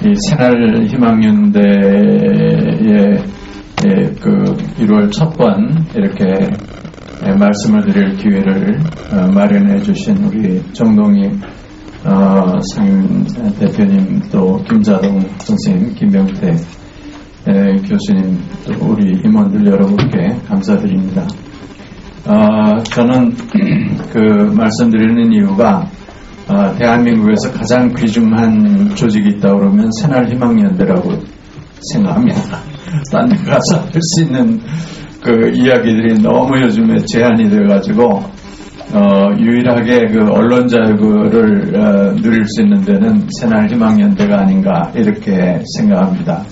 이 새날 희망연대의 그 1월 첫 번 이렇게 말씀을 드릴 기회를 마련해 주신 우리 정동희 상임 대표님, 또 김자동 선생님, 김병태 교수님, 또 우리 임원들 여러분께 감사드립니다. 저는 그 말씀드리는 이유가 대한민국에서 가장 귀중한 조직이 있다고 그러면 새날희망연대라고 생각합니다. 딴 데 가서 할 수 있는 그 이야기들이 너무 요즘에 제한이 돼가지고 유일하게 그 언론 자유를 누릴 수 있는 데는 새날희망연대가 아닌가 이렇게 생각합니다.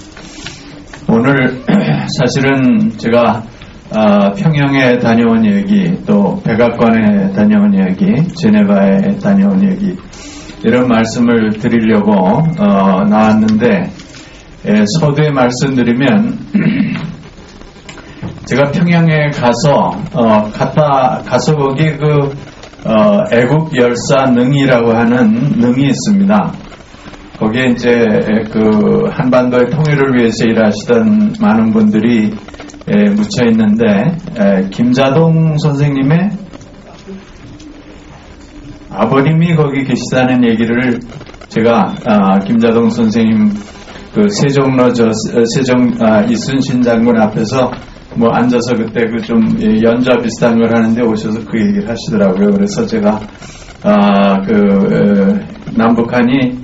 오늘 사실은 제가 평양에 다녀온 얘기, 또 백악관에 다녀온 얘기, 제네바에 다녀온 얘기, 이런 말씀을 드리려고 나왔는데, 서두에 말씀드리면 제가 평양에 가서 거기 애국 열사 능이라고 하는 능이 있습니다. 거기에 이제 그 한반도의 통일을 위해서 일하시던 많은 분들이 묻혀 있는데, 김자동 선생님의 아버님이 거기 계시다는 얘기를 제가 김자동 선생님 그 이순신 장군 앞에서 뭐 앉아서 그때 그 좀 연좌 비슷한 걸 하는데 오셔서 그 얘기를 하시더라고요. 그래서 제가 남북한이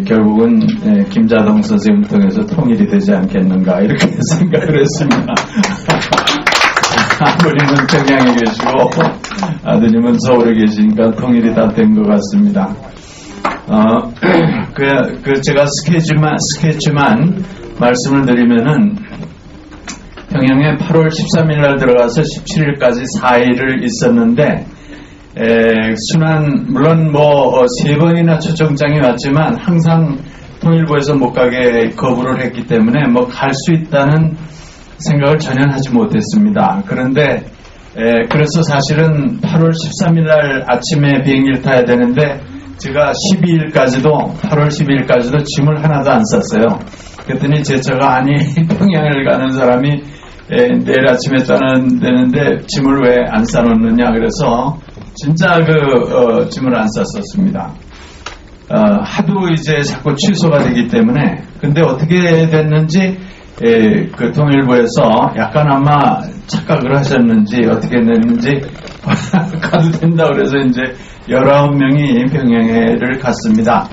결국은 김자동 선생님 통해서 통일이 되지 않겠는가 이렇게 생각을 했습니다. 아버님은 평양에 계시고 아드님은 서울에 계시니까 통일이 다 된 것 같습니다. 제가 스케치만 말씀을 드리면은 평양에 8월 13일 날 들어가서 17일까지 4일을 있었는데, 물론 뭐 3번이나 초청장이 왔지만 항상 통일부에서 못 가게 거부를 했기 때문에 뭐 갈 수 있다는 생각을 전혀 하지 못했습니다. 그런데 그래서 사실은 8월 13일 날 아침에 비행기를 타야 되는데 제가 8월 12일까지도 짐을 하나도 안 쌌어요. 그랬더니 제 차가 평양을 가는 사람이 내일 아침에 떠나는데 짐을 왜 안 싸놓느냐 그래서 진짜 짐을 안 쌌었습니다. 하도 이제 자꾸 취소가 되기 때문에. 근데 어떻게 됐는지 그 통일부에서 약간 아마 착각을 하셨는지 어떻게 됐는지 가도 된다 그래서 이제 19명이 평양에를 갔습니다.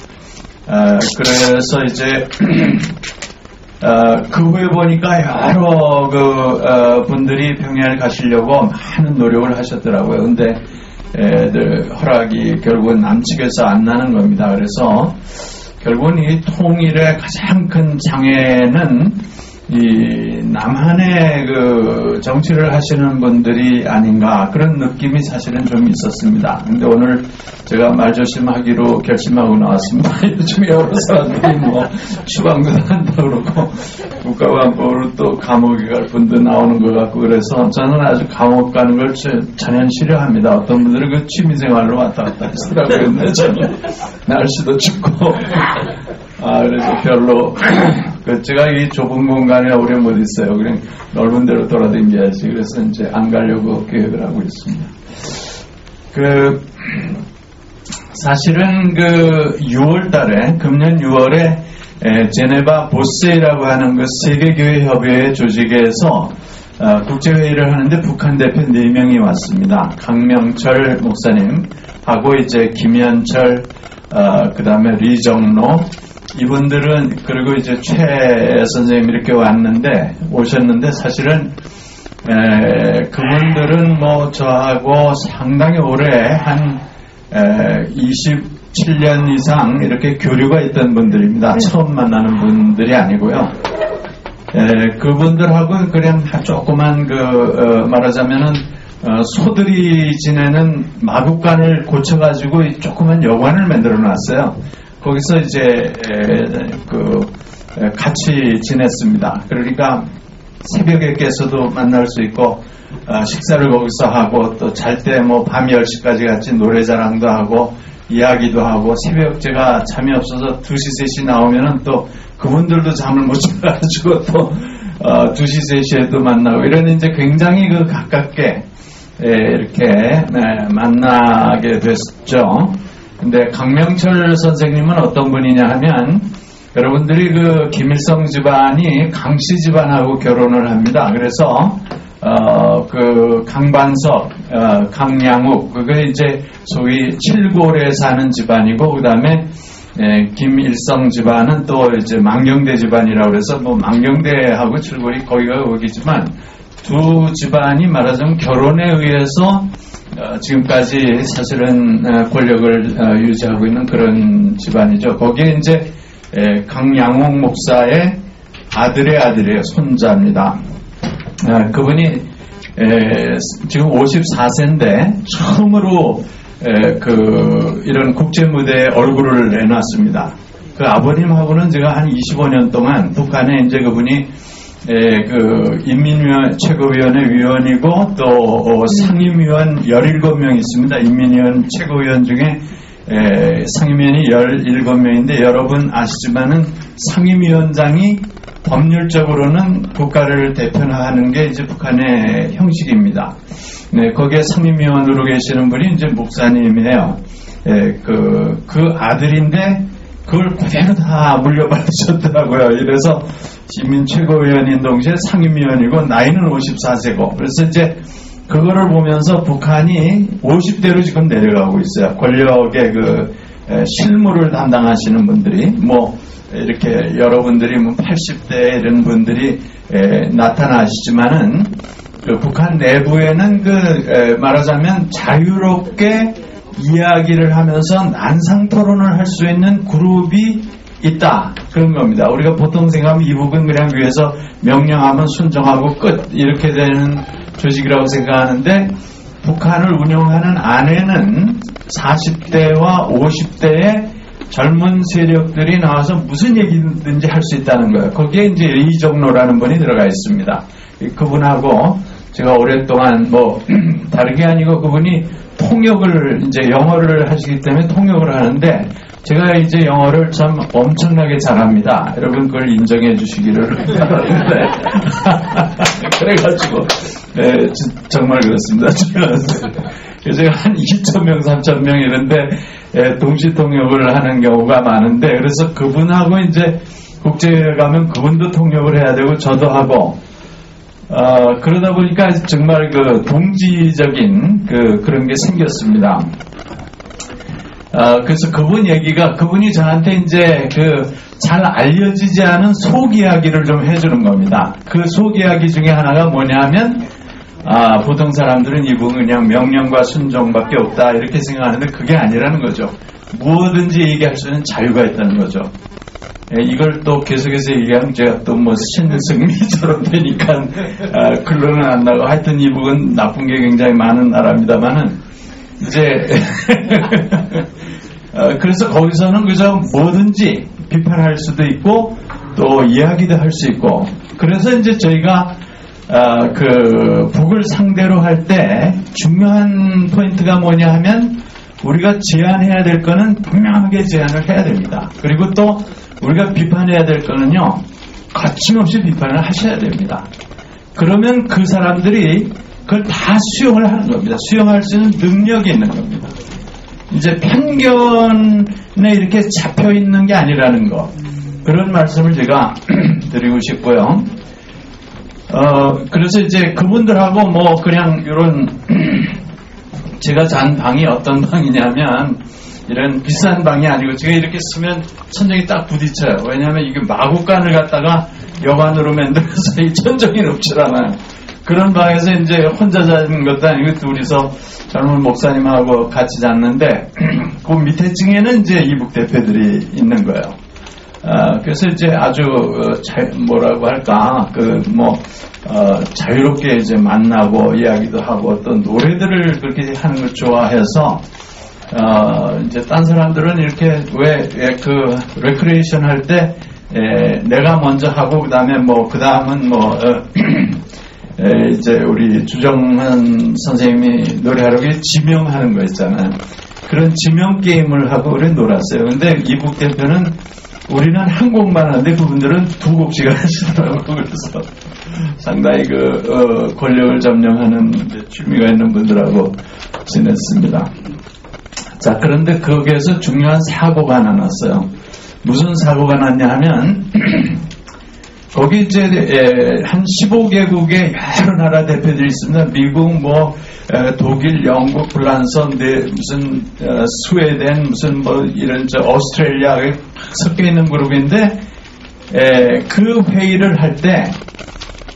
그래서 이제 그 후에 보니까 여러 분들이 평양을 가시려고 많은 노력을 하셨더라고요. 근데 허락이 결국은 남측에서 안 나는 겁니다. 그래서 결국은 이 통일의 가장 큰 장애는 이 남한의 정치를 하시는 분들이 아닌가 그런 느낌이 사실은 좀 있었습니다. 근데 오늘 제가 말조심하기로 결심하고 나왔습니다. 요즘 여러 사람들이 추방도 한다 그러고 국가보안법으로 또 감옥에 갈 분도 나오는 것 같고 그래서 저는 아주 감옥 가는 걸 전혀 싫어합니다. 어떤 분들은 그 취미생활로 왔다 갔다 하시더라고요. 근데 저는 날씨도 춥고 그래서 별로 제가 이 좁은 공간에 오래 못 있어요. 그냥 넓은 데로 돌아다녀야지. 그래서 이제 안 가려고 계획을 하고 있습니다. 사실은 6월 달에, 금년 6월에 제네바 보세이라고 하는 세계교회 협의회 조직에서 국제회의를 하는데 북한 대표 4명이 왔습니다. 강명철 목사님하고 이제 김현철, 그 다음에 리정로, 이분들은 그리고 이제 최 선생님 이렇게 오셨는데 사실은 그분들은 저하고 상당히 오래 한 27년 이상 이렇게 교류가 있던 분들입니다. 처음 만나는 분들이 아니고요. 그분들하고 그냥 조그만 말하자면은 소들이 지내는 마국간을 고쳐가지고 조그만 여관을 만들어 놨어요. 거기서 이제 같이 지냈습니다. 그러니까 새벽에 깨서도 만날 수 있고 식사를 거기서 하고 또 잘 때 밤 10시까지 같이 노래자랑도 하고 이야기도 하고 새벽제가 잠이 없어서 2시, 3시 나오면은 또 그분들도 잠을 못 자가지고 또 2시, 3시에도 만나고 이런 이제 굉장히 그 가깝게 이렇게 만나게 됐죠. 근데 강명철 선생님은 어떤 분이냐 하면 여러분들이 그 김일성 집안이 강씨 집안하고 결혼을 합니다. 그래서 그 강반석, 강양욱 그게 이제 소위 칠골에 사는 집안이고 그다음에 김일성 집안은 또 이제 망경대 집안이라고 그래서 뭐 망경대하고 칠골이 거기가 거기지만 두 집안이 말하자면 결혼에 의해서 지금까지 사실은 권력을 유지하고 있는 그런 집안이죠. 거기에 이제 강양옥 목사의 아들의 아들이에요. 손자입니다. 그분이 지금 54세인데 처음으로 이런 국제 무대에 얼굴을 내놨습니다. 그 아버님하고는 제가 한 25년 동안 북한에 이제 그분이 그 인민위원 최고위원회 위원이고 또 상임위원 17명 있습니다. 인민위원 최고위원 중에 상임위원이 17명인데 여러분 아시지만은 상임위원장이 법률적으로는 국가를 대표하는 게 이제 북한의 형식입니다. 네, 거기에 상임위원으로 계시는 분이 이제 목사님이에요. 그 아들인데 그걸 그대로 다 물려받으셨더라고요. 이래서 시민 최고위원인 동시에 상임위원이고 나이는 54세고 그래서 이제 그거를 보면서 북한이 50대로 지금 내려가고 있어요. 권력의 그 실무를 담당하시는 분들이 뭐 이렇게 여러분들이 뭐 80대 이런 분들이 나타나시지만은 그 북한 내부에는 그 말하자면 자유롭게 이야기를 하면서 난상 토론을 할 수 있는 그룹이 있다. 그런 겁니다. 우리가 보통 생각하면 이북은 그냥 위에서 명령하면 순종하고 끝 이렇게 되는 조직이라고 생각하는데 북한을 운영하는 안에는 40대와 50대의 젊은 세력들이 나와서 무슨 얘기든지 할 수 있다는 거예요. 거기에 이제 이정로라는 분이 들어가 있습니다. 그분하고 제가 오랫동안 뭐 다른 게 아니고 그분이 통역을 이제 영어를 하시기 때문에 통역을 하는데 제가 이제 영어를 참 엄청나게 잘합니다. 여러분 그걸 인정해 주시기를 바랍니다. 그래가지고 정말 그렇습니다. 제가 한 2,000명, 3,000명 이런데 동시 통역을 하는 경우가 많은데 그래서 그분하고 이제 국제에 가면 그분도 통역을 해야 되고 저도 하고 그러다 보니까 정말 그 동지적인 그런 게 생겼습니다. 그래서 그분이 저한테 이제 잘 알려지지 않은 속 이야기를 좀 해주는 겁니다. 그 속 이야기 중에 하나가 뭐냐면, 보통 사람들은 이분은 그냥 명령과 순종밖에 없다 이렇게 생각하는데 그게 아니라는 거죠. 무엇든지 얘기할 수 있는 자유가 있다는 거죠. 이걸 또 계속해서 얘기하면 제가 또 뭐 신승리처럼 되니까 글로는 안 나고 하여튼 이북은 나쁜 게 굉장히 많은 나라입니다만은 이제 그래서 거기서는 그저 뭐든지 비판할 수도 있고 또 이야기도 할 수 있고 그래서 이제 저희가 북을 상대로 할 때 중요한 포인트가 뭐냐 하면 우리가 제안해야 될 거는 분명하게 제안을 해야 됩니다. 그리고 또 우리가 비판해야 될 거는요 거침없이 비판을 하셔야 됩니다. 그러면 그 사람들이 그걸 다 수용을 하는 겁니다. 수용할 수 있는 능력이 있는 겁니다. 이제 편견에 이렇게 잡혀 있는 게 아니라는 거 그런 말씀을 제가 드리고 싶고요. 그래서 이제 그분들하고 뭐 그냥 이런 제가 잔 방이 어떤 방이냐면 이런 비싼 방이 아니고 제가 이렇게 쓰면 천정이 딱 부딪혀요. 왜냐하면 이게 마구간을 갖다가 여관으로 만들어서 이 천정이 높지않아요. 그런 방에서 이제 혼자 자는 것도 아니고 둘이서 젊은 목사님하고 같이 잤는데 그 밑에 층에는 이제 이북 대표들이 있는 거예요. 그래서 이제 아주 뭐라고 할까 자유롭게 이제 만나고 이야기도 하고 또 노래들을 그렇게 하는 걸 좋아해서 이제 딴 사람들은 이렇게 레크레이션 할 때 내가 먼저 하고 그 다음은 이제 우리 주정한 선생님이 노래하러 지명하는 거 있잖아요. 그런 지명 게임을 하고 그래 놀았어요. 근데 이북 대표는 우리는 한 곡만 하는데 그분들은 두 곡씩 하시더라고요. 그래서 상당히 권력을 점령하는 취미가 있는 분들하고 지냈습니다. 자, 그런데 거기에서 중요한 사고가 하나 났어요. 무슨 사고가 났냐 하면, 거기 이제, 한 15개국의 여러 나라 대표들이 있습니다. 미국, 독일, 영국, 프랑스, 무슨, 스웨덴, 무슨 이런 오스트레일리아, 섞여 있는 그룹인데, 그 회의를 할 때,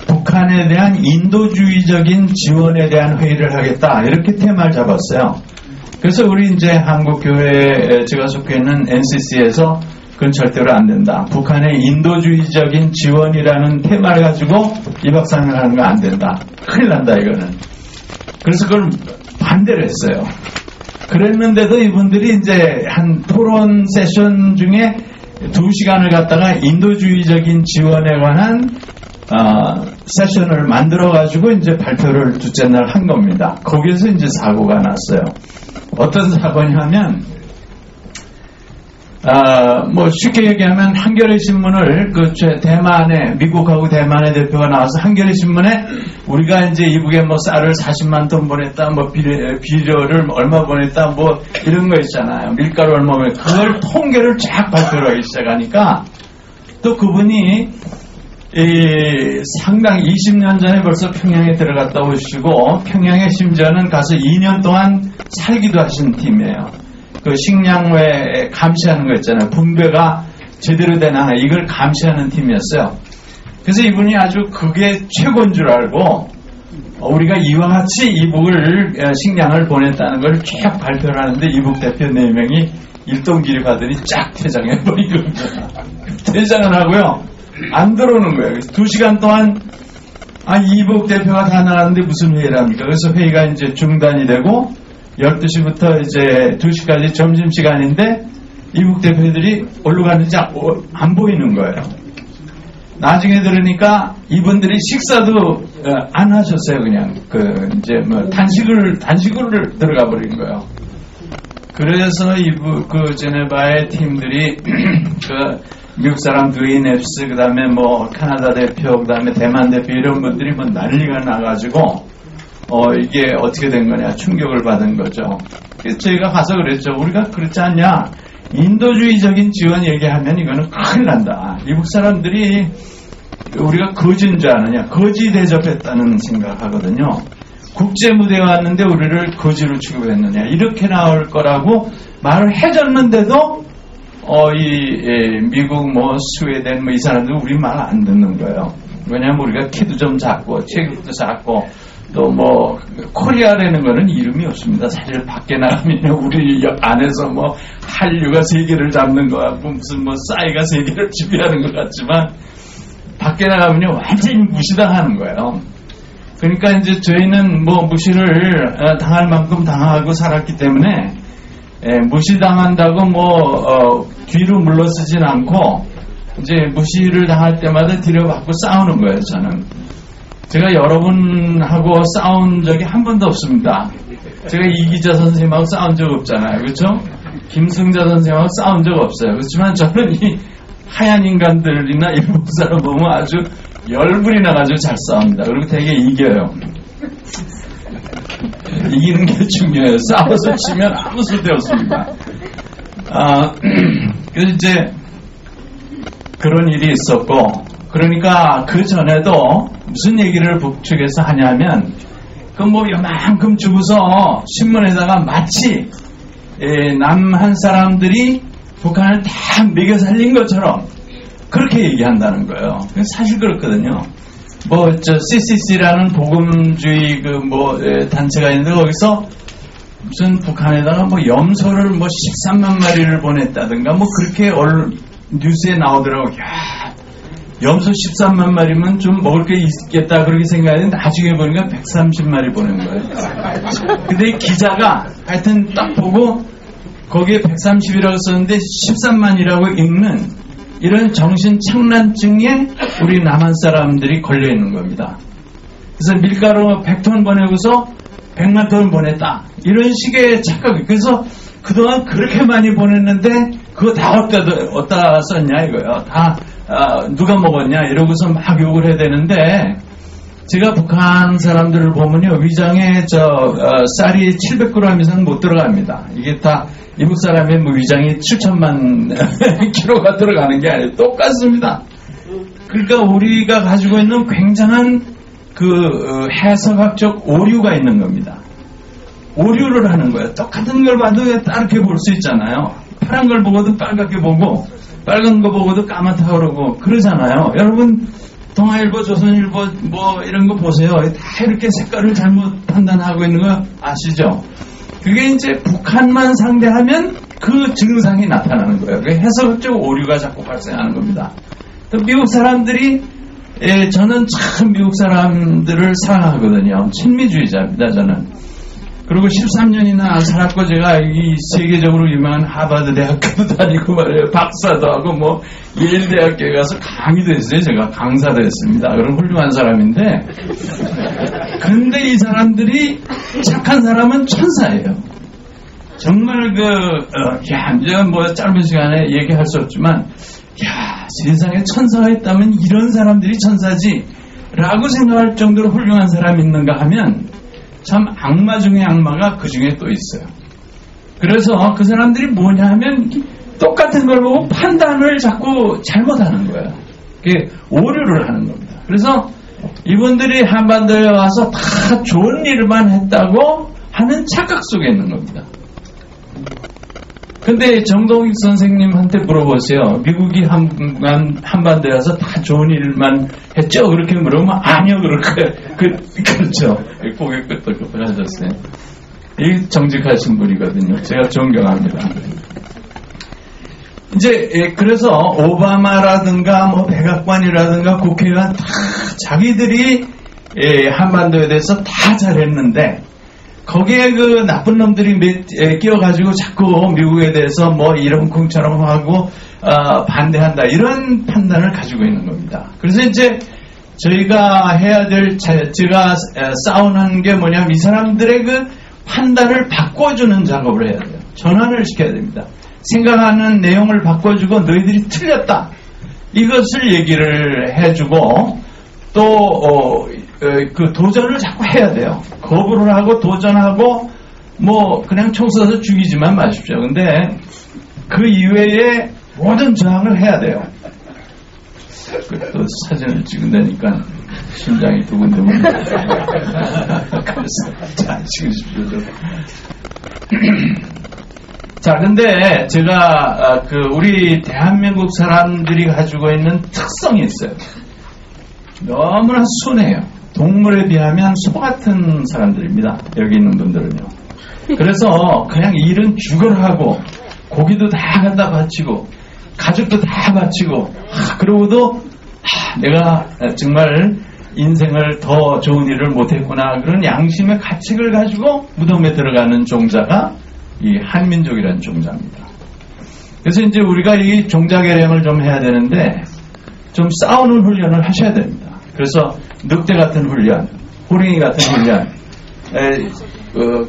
북한에 대한 인도주의적인 지원에 대한 회의를 하겠다. 이렇게 테마를 잡았어요. 그래서 우리 이제 한국교회 제가 속해 있는 NCC에서 그건 절대로 안 된다. 북한의 인도주의적인 지원이라는 테마를 가지고 2박 3일 하는 거 안 된다. 큰일 난다, 이거는. 그래서 그걸 반대를 했어요. 그랬는데도 이분들이 이제 한 토론 세션 중에 2시간을 갖다가 인도주의적인 지원에 관한 세션을 만들어가지고 이제 발표를 둘째 날 한 겁니다. 거기에서 이제 사고가 났어요. 어떤 사고냐면, 쉽게 얘기하면 한겨레 신문을 대만에, 미국하고 대만의 대표가 나와서 한겨레 신문에 우리가 이제 이북에 쌀을 40만 톤 보냈다, 비료를 얼마 보냈다, 이런 거 있잖아요. 밀가루 얼마 보냈다. 그걸 통계를 쫙 발표를 하기 시작하니까 또 그분이 상당히 20년 전에 벌써 평양에 들어갔다 오시고 평양에 심지어는 가서 2년 동안 살기도 하신 팀이에요. 그 식량외 감시하는 거 있잖아요. 분배가 제대로 되나 이걸 감시하는 팀이었어요. 그래서 이분이 아주 그게 최고인 줄 알고 우리가 이와 같이 이북을 식량을 보냈다는 걸 쫙 발표를 하는데 이북 대표 4명이 일동기를 가더니 쫙 퇴장해버린 겁니다. 퇴장을 하고요. 안 들어오는 거예요. 2시간 동안 이북 대표가 다 나갔는데 무슨 회의를 합니까? 그래서 회의가 이제 중단이 되고 12시부터 이제 2시까지 점심시간인데 이북 대표들이 어디로 갔는지 안 보이는 거예요. 나중에 들으니까 이분들이 식사도 안 하셨어요. 그냥 단식을 들어가 버린 거예요. 그래서 제네바의 팀들이 미국 사람 드웨인 앱스, 그 다음에 캐나다 대표, 그 다음에 대만 대표 이런 분들이 난리가 나가지고 이게 어떻게 된 거냐 충격을 받은 거죠. 그래서 저희가 가서 그랬죠. 우리가 그렇지 않냐. 인도주의적인 지원 얘기하면 이거는 큰일 난다. 이북 사람들이 우리가 거지인 줄 아느냐. 거지 대접했다는 생각하거든요. 국제 무대에 왔는데 우리를 거지로 취급했느냐. 이렇게 나올 거라고 말을 해줬는데도 미국, 스웨덴, 이 사람들 우리 말 안 듣는 거예요. 왜냐면 우리가 키도 좀 작고, 체격도 작고, 또 코리아라는 거는 이름이 없습니다. 사실 밖에 나가면 우리 안에서 한류가 세계를 잡는 것 같고, 무슨 싸이가 세계를 지배하는 것 같지만, 밖에 나가면 완전히 무시당하는 거예요. 그러니까 이제 저희는 무시를 당할 만큼 당하고 살았기 때문에, 무시당한다고 뒤로 물러서진 않고 이제 무시를 당할 때마다 뒤로받고 싸우는 거예요. 저는 제가 여러분하고 싸운 적이 한 번도 없습니다. 제가 이기자 선생님하고 싸운 적 없잖아요. 그렇죠? 김승자 선생님하고 싸운 적 없어요. 그렇지만 저는 이 하얀 인간들이나 일본 사람 보면 아주 열불이 나가지고 잘 싸웁니다. 그리고 되게 이겨요. 이기는 게 중요해요. 싸워서 치면 아무 소리 없습니다. 그래서 이제 그런 일이 있었고, 그러니까 그 전에도 무슨 얘기를 북측에서 하냐면, 요만큼 주고서 신문에다가 마치 남한 사람들이 북한을 다 먹여 살린 것처럼 그렇게 얘기한다는 거예요. 사실 그렇거든요. CCC라는 복음주의 단체가 있는데 거기서 무슨 북한에다가 염소를 13만 마리를 보냈다든가 그렇게 뉴스에 나오더라고요. 야, 염소 13만 마리면 좀 먹을 게 있겠다 그렇게 생각했는데 나중에 보니까 130마리 보낸 거예요. 근데 기자가 하여튼 딱 보고 거기에 130이라고 썼는데 13만이라고 읽는 이런 정신착란증에 우리 남한 사람들이 걸려있는 겁니다. 그래서 밀가루 100톤 보내고서 100만 톤 보냈다. 이런 식의 착각이. 그래서 그동안 그렇게 많이 보냈는데 그거 다 어디다 썼냐 이거요. 다 누가 먹었냐 이러고서 막 욕을 해야 되는데 제가 북한 사람들을 보면요 위장에 쌀이 700g 이상 못 들어갑니다. 이게 다 미국 사람의 뭐 위장이 7천만 킬로가 들어가는 게 아니에요. 똑같습니다. 그러니까 우리가 가지고 있는 굉장한 그 해석학적 오류가 있는 겁니다. 오류를 하는 거예요. 똑같은 걸 봐도 다르게 볼 수 있잖아요. 파란 걸 보고도 빨갛게 보고 빨간 거 보고도 까맣다 그러고 그러잖아요. 여러분 동아일보, 조선일보 뭐 이런 거 보세요. 다 이렇게 색깔을 잘못 판단하고 있는 거 아시죠? 그게 이제 북한만 상대하면 그 증상이 나타나는 거예요. 그게 해석적 오류가 자꾸 발생하는 겁니다. 또 미국 사람들이 저는 참 미국 사람들을 사랑하거든요. 친미주의자입니다, 저는. 그리고 13년이나 살았고 제가 이 세계적으로 유명한 하버드 대학교도 다니고 말이에요. 박사도 하고 뭐 예일 대학교에 가서 강의도 했어요. 제가 강사도 했습니다. 그런 훌륭한 사람인데 근데 이 사람들이 착한 사람은 천사예요. 정말 이제 뭐 짧은 시간에 얘기할 수 없지만 세상에 천사가 있다면 이런 사람들이 천사지 라고 생각할 정도로 훌륭한 사람이 있는가 하면 참 악마 중에 악마가 그 중에 또 있어요. 그래서 그 사람들이 뭐냐 하면 똑같은 걸 보고 판단을 자꾸 잘못하는 거예요. 그게 오류를 하는 겁니다. 그래서 이분들이 한반도에 와서 다 좋은 일만 했다고 하는 착각 속에 있는 겁니다. 근데 정동익 선생님한테 물어보세요. 미국이 한반도에 와서 다 좋은 일만 했죠? 그렇게 물으면 아니요. 그렇죠. 고개 끄덕끄덕 하셨어요. 이 정직하신 분이거든요. 제가 존경합니다. 이제 그래서 오바마라든가 뭐 백악관이라든가 국회의원 다 자기들이 한반도에 대해서 다 잘했는데 거기에 그 나쁜 놈들이 끼어가지고 자꾸 미국에 대해서 뭐 이런쿵처럼 하고 반대한다 이런 판단을 가지고 있는 겁니다. 그래서 이제 저희가 해야 될 제가 싸우는 게 뭐냐면 이 사람들의 그 판단을 바꿔주는 작업을 해야 돼요. 전환을 시켜야 됩니다. 생각하는 내용을 바꿔주고 너희들이 틀렸다 이것을 얘기를 해주고 또 그 도전을 자꾸 해야 돼요. 거부를 하고 도전하고 뭐 그냥 총 쏴서 죽이지만 마십시오. 근데 그 이외에 모든 저항을 해야 돼요. 또 사진을 찍은다니까 심장이 두근두근. 그래서 자 찍으십시오. 자, 근데 제가 우리 대한민국 사람들이 가지고 있는 특성이 있어요. 너무나 순해요. 동물에 비하면 소 같은 사람들입니다. 여기 있는 분들은요. 그래서 그냥 일은 죽어라 하고 고기도 다 갖다 바치고 가족도 다 바치고 그러고도 내가 정말 인생을 더 좋은 일을 못했구나 그런 양심의 가책을 가지고 무덤에 들어가는 종자가 이 한민족이라는 종자입니다. 그래서 이제 우리가 이 종자 개량을 좀 해야 되는데 좀 싸우는 훈련을 하셔야 됩니다. 그래서 늑대 같은 훈련, 호랭이 같은 훈련.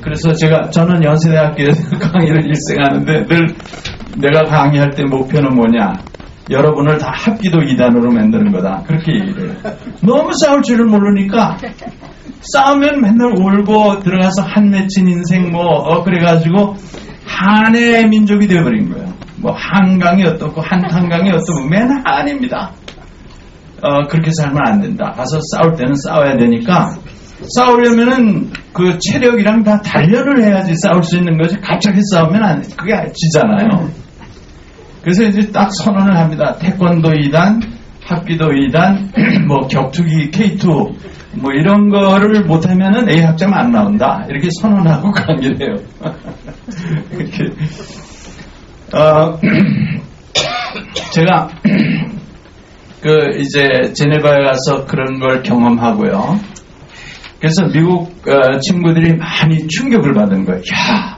그래서 저는 연세대학교에서 강의를 일생하는데 늘 내가 강의할 때 목표는 뭐냐? 여러분을 다 합기도 2단으로 만드는 거다. 그렇게 얘기를 해요. 너무 싸울 줄을 모르니까 싸우면 맨날 울고 들어가서 한 맺힌 인생 그래가지고 한의 민족이 되어버린 거예요. 뭐 한강이 어떻고 한탄강이 어떻고 맨 한입니다. 그렇게 살면 안 된다. 가서 싸울 때는 싸워야 되니까 싸우려면은 그 체력이랑 다 단련을 해야지 싸울 수 있는 거지. 갑자기 싸우면 그게 지잖아요. 그래서 이제 딱 선언을 합니다. 태권도 2단, 합기도 2단, 뭐 격투기 K2 뭐 이런 거를 못하면은 A 학점 안 나온다. 이렇게 선언하고 강의를 해요. 이렇게 제가 이제 제네바에 가서 그런 걸 경험하고요. 그래서 미국 친구들이 많이 충격을 받은 거예요. 야,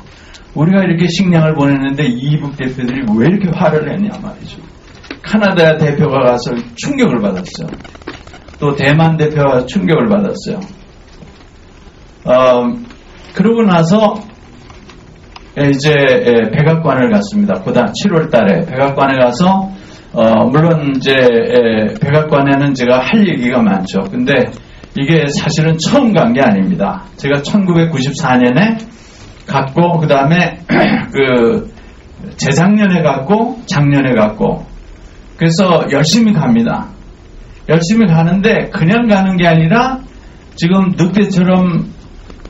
우리가 이렇게 식량을 보냈는데 이북 대표들이 왜 이렇게 화를 내냐 말이죠. 카나다 대표가 가서 충격을 받았어요. 또 대만 대표가 충격을 받았어요. 그러고 나서 이제 백악관을 갔습니다. 7월 달에 백악관에 가서 물론 이제 백악관에는 제가 할 얘기가 많죠. 근데 이게 사실은 처음 간 게 아닙니다. 제가 1994년에 갔고 그 다음에 재작년에 갔고 작년에 갔고 그래서 열심히 갑니다. 열심히 가는데 그냥 가는 게 아니라 지금 늑대처럼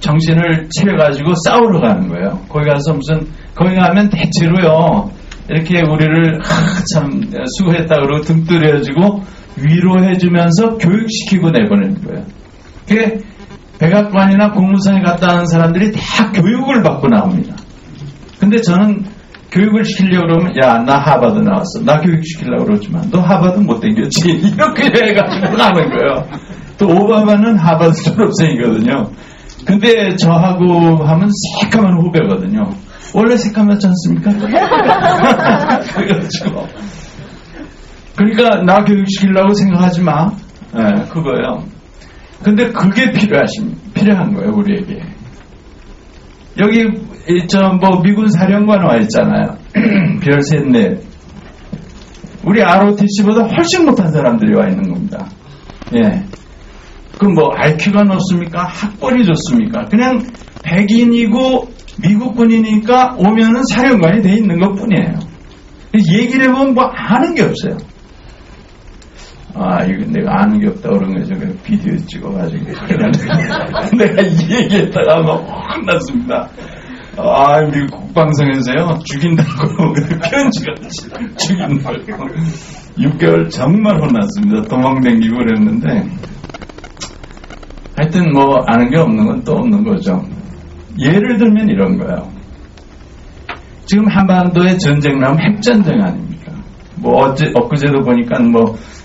정신을 차려가지고 싸우러 가는 거예요. 거기 가서 거기 가면 대체로요 이렇게 우리를 참 수고했다 그러고 등 뜨려주고 위로해주면서 교육시키고 내보내는 거예요. 그게 백악관이나 국무성에 갔다 오는 사람들이 다 교육을 받고 나옵니다. 근데 저는 교육을 시키려고 그러면 야, 나 하버드 나왔어. 나 교육시키려고 그러지만 너 하버드 못 댕겼지. 이렇게 해가지고 가는 거예요. 또 오바마는 하버드 졸업생이거든요. 근데 저하고 하면 새까만 후배거든요. 원래 새까맣지 않습니까? 그래가지고 그러니까 나 교육시키려고 생각하지 마. 네, 그거예요. 근데 그게 필요한 거예요, 우리에게. 여기, 미군 사령관 와 있잖아요. 별 셋넷. 우리 ROTC보다 훨씬 못한 사람들이 와 있는 겁니다. 예. 그럼 IQ가 높습니까? 학벌이 좋습니까? 그냥 백인이고 미국 군이니까 오면은 사령관이 돼 있는 것 뿐이에요. 얘기를 해보면 아는 게 없어요. 이거 내가 아는 게 없다 그런 거죠. 그래서 비디오 찍어가지고. 내가 이 얘기했다가 혼났습니다. 미국 국방성에서요, 죽인다고. 편지가 죽인다고. 6개월 정말 혼났습니다. 도망다니고 그랬는데. 하여튼 아는 게 없는 건 또 없는 거죠. 예를 들면 이런 거예요. 지금 한반도에 전쟁 나면 핵전쟁 아닙니까? 엊그제도 보니까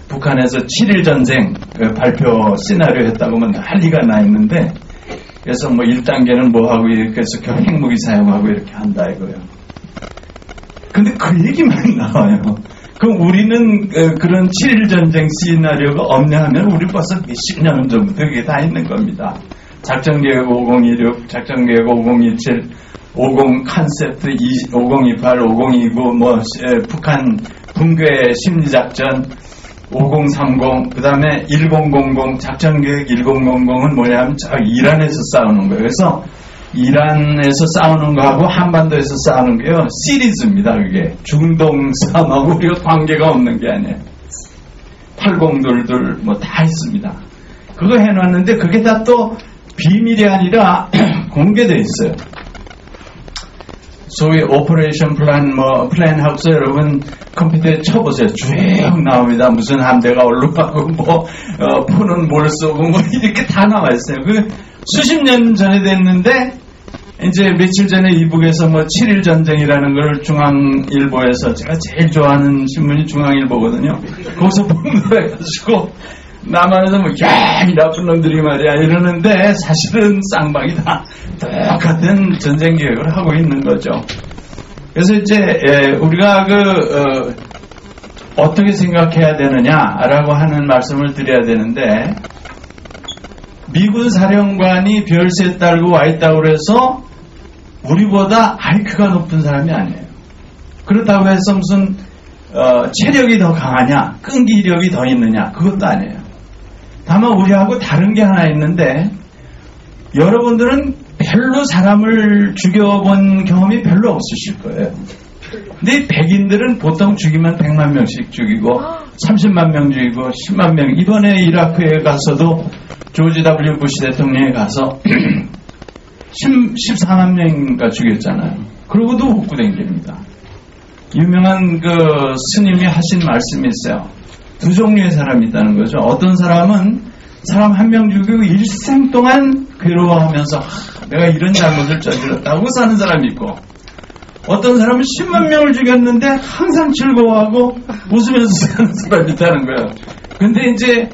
북한에서 7일 전쟁 발표 시나리오 했다고 하면 난리가 나 있는데, 그래서 1단계는 하고 이렇게 해서 핵무기 사용하고 이렇게 한다 이거예요. 근데 그 얘기만 나와요. 그럼 우리는 그런 7일 전쟁 시나리오가 없냐 하면 우리 벌써 몇십 년 전부터 그게 다 있는 겁니다. 작전계획 5016, 작전계획 5027, 50 컨셉트 5028, 5029, 북한 붕괴 심리작전 5030, 그 다음에 1000, 작전계획 1000은 뭐냐면 저 이란에서 싸우는 거예요. 그래서 이란에서 싸우는 거하고 한반도에서 싸우는 게요, 시리즈입니다. 그게 중동 싸움하고 우리가 관계가 없는 게 아니에요. 8022 다 있습니다. 그거 해놨는데 그게 다 또 비밀이 아니라 공개되어 있어요. 소위 오퍼레이션 플랜 하우스 여러분 컴퓨터에 쳐보세요. 쭉 나옵니다. 무슨 함대가 얼룩하고 포는 뭘 쏘고 이렇게 다 나와 있어요. 그 수십 년 전에 됐는데 이제 며칠 전에 이북에서 7일 전쟁이라는 걸 중앙일보에서 제가 제일 좋아하는 신문이 중앙일보거든요. 거기서 보도해가지고 남한에서 야, 이 나쁜 놈들이 말이야 이러는데 사실은 쌍방이다. 똑같은 전쟁 계획을 하고 있는 거죠. 그래서 이제 우리가 어떻게 생각해야 되느냐라고 하는 말씀을 드려야 되는데, 미군 사령관이 별세 달고 와 있다고 해서 우리보다 IQ가 높은 사람이 아니에요. 그렇다고 해서 무슨 체력이 더 강하냐, 끈기력이 더 있느냐, 그것도 아니에요. 다만 우리하고 다른 게 하나 있는데, 여러분들은 별로 사람을 죽여본 경험이 별로 없으실 거예요. 근데 백인들은 보통 죽이면 100만 명씩 죽이고 30만 명 죽이고 10만 명, 이번에 이라크에 가서도 조지 W 부시 대통령이 가서 14만 명인가 죽였잖아요. 그러고도 웃고 댕깁니다. 유명한 스님이 하신 말씀이 있어요. 두 종류의 사람이 있다는 거죠. 어떤 사람은 사람 한 명 죽이고 일생 동안 괴로워하면서 내가 이런 잘못을 저질렀다고 사는 사람이 있고, 어떤 사람은 10만 명을 죽였는데 항상 즐거워하고 웃으면서 사는 사람이 있다는 거예요. 근데 이제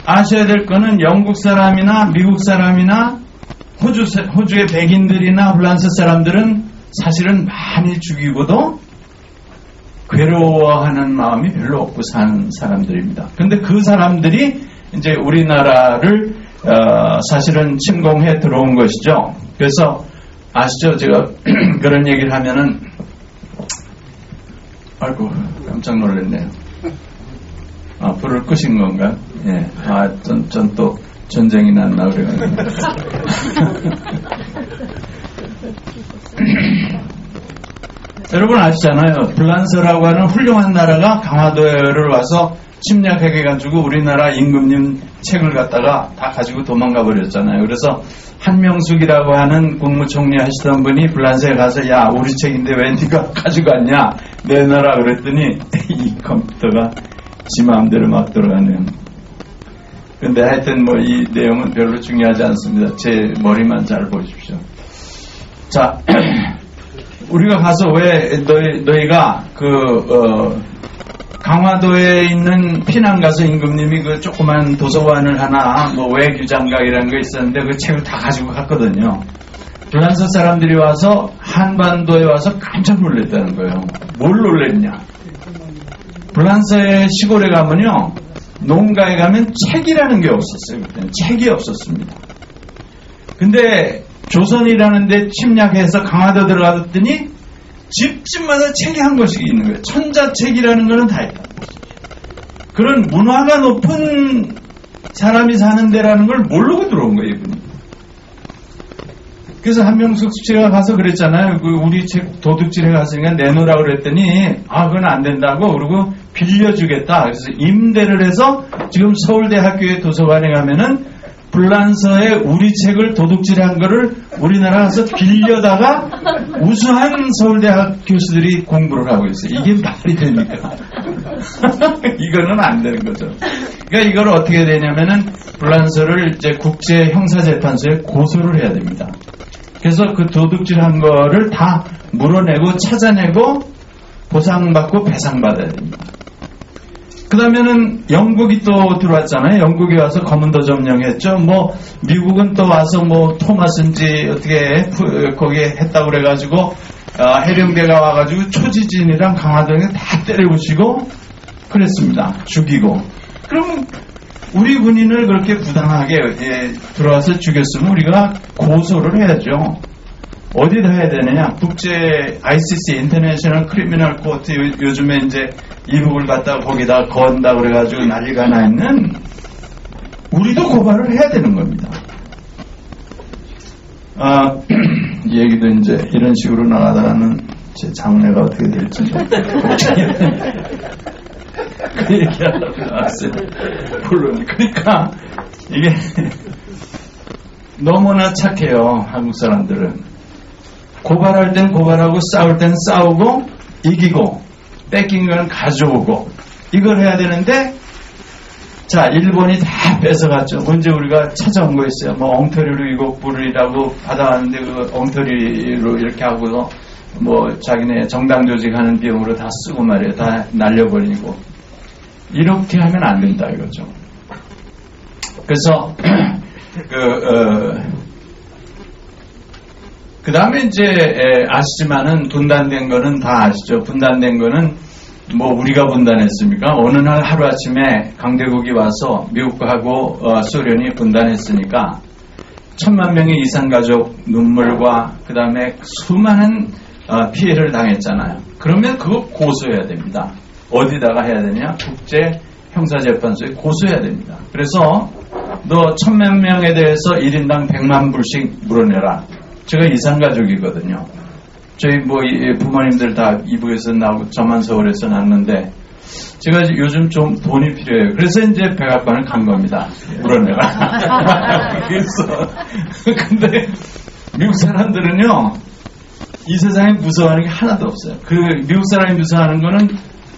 아셔야 될 거는 영국 사람이나 미국 사람이나 호주의 백인들이나 프랑스 사람들은 사실은 많이 죽이고도 괴로워하는 마음이 별로 없고 사는 사람들입니다. 근데 그 사람들이 이제 우리나라를 사실은 침공해 들어온 것이죠. 그래서 아시죠? 제가 그런 얘기를 하면은, 아이고, 깜짝 놀랐네요. 아, 불을 끄신 건가요? 예. 아, 전 또 전쟁이 났나 그래가지고. 여러분 아시잖아요. 불란서라고 하는 훌륭한 나라가 강화도를 와서 침략해가지고 우리나라 임금님 책을 갖다가 다 가지고 도망가 버렸잖아요. 그래서 한명숙이라고 하는 국무총리 하시던 분이 불란서에 가서 야, 우리 책인데 왜 네가 가지고 왔냐? 내놔라 그랬더니 이 컴퓨터가 지 마음대로 막 들어가네요. 근데 하여튼 뭐 이 내용은 별로 중요하지 않습니다. 제 머리만 잘 보십시오. 자, 우리가 가서 왜 너희가 강화도에 있는 피난가서 임금님이 그 조그만 도서관을 하나 뭐 외규장각이라는 거 있었는데 그 책을 다 가지고 갔거든요. 불란서 사람들이 와서 한반도에 와서 깜짝 놀랐다는 거예요. 뭘 놀랬냐? 불란서의 시골에 가면요, 농가에 가면 책이라는 게 없었어요. 그때는 책이 없었습니다. 근데 조선이라는 데 침략해서 강화도 들어갔더니 집집마다 책이 한 권씩 있는 거예요. 천자책이라는 거는 다 있다. 그런 문화가 높은 사람이 사는 데라는 걸 모르고 들어온 거예요, 이분이. 그래서 한명숙 씨가 가서 그랬잖아요. 우리 책 도둑질해 갔으니까 내놓으라고 그랬더니 그건 안 된다고 그러고 빌려주겠다. 그래서 임대를 해서 지금 서울대학교의 도서관에 가면은 불란서에 우리 책을 도둑질한 거를 우리나라 가서 빌려다가 우수한 서울대학 교수들이 공부를 하고 있어요. 이게 말이 됩니까? 이거는 안 되는 거죠. 그러니까 이걸 어떻게 되냐면은 불란서를 이제 국제 형사재판소에 고소를 해야 됩니다. 그래서 그 도둑질한 거를 다 물어내고 찾아내고 보상받고 배상받아야 됩니다. 그 다음에는 영국이 또 들어왔잖아요. 영국이 와서 검은도 점령했죠. 뭐 미국은 또 와서 뭐 토마스인지 어떻게 거기에 했다고 그래가지고 해령대가 와가지고 초지진이랑 강화도에 다 때려부시고 그랬습니다. 죽이고. 그러면 우리 군인을 그렇게 부당하게 들어와서 죽였으면 우리가 고소를 해야죠. 어디다 해야 되느냐? 국제 ICC 인터내셔널 크리미널 코트 요즘에 이제 이북을 갖다가 거기다 건다 그래가지고 난리가 나 있는, 우리도 고발을 해야 되는 겁니다. 이 얘기도 이제 이런 식으로 나가다가는 제 장래가 어떻게 될지 그 얘기하려고 나왔어요. 물론 그러니까 이게 너무나 착해요. 한국 사람들은. 고발할 땐 고발하고 싸울 땐 싸우고 이기고 뺏긴 건 가져오고 이걸 해야 되는데, 자, 일본이 다 뺏어갔죠. 언제 우리가 찾아온 거 있어요. 뭐 엉터리로 이곡불이라고 받아왔는데 그 엉터리로 이렇게 하고서 뭐 자기네 정당 조직하는 비용으로 다 쓰고 말이에요. 다 날려버리고. 이렇게 하면 안 된다 이거죠. 그래서 그 다음에 이제 아시지만은 분단된 거는 다 아시죠. 분단된 거는 뭐 우리가 분단했습니까? 어느 날 하루아침에 강대국이 와서 미국하고 소련이 분단했으니까 1000만 명의 이산가족 눈물과 그 다음에 수많은 피해를 당했잖아요. 그러면 그거 고소해야 됩니다. 어디다가 해야 되냐? 국제 형사재판소에 고소해야 됩니다. 그래서 너 1000만 명에 대해서 1인당 100만 불씩 물어내라. 제가 이산가족이거든요. 저희 뭐 부모님들 다 이북에서 나오고 저만 서울에서 났는데 제가 요즘 좀 돈이 필요해요. 그래서 이제 백악관을 간 겁니다. 물어내라. 그래서 근데 미국 사람들은요, 이 세상에 무서워하는 게 하나도 없어요. 그 미국 사람이 무서워하는 거는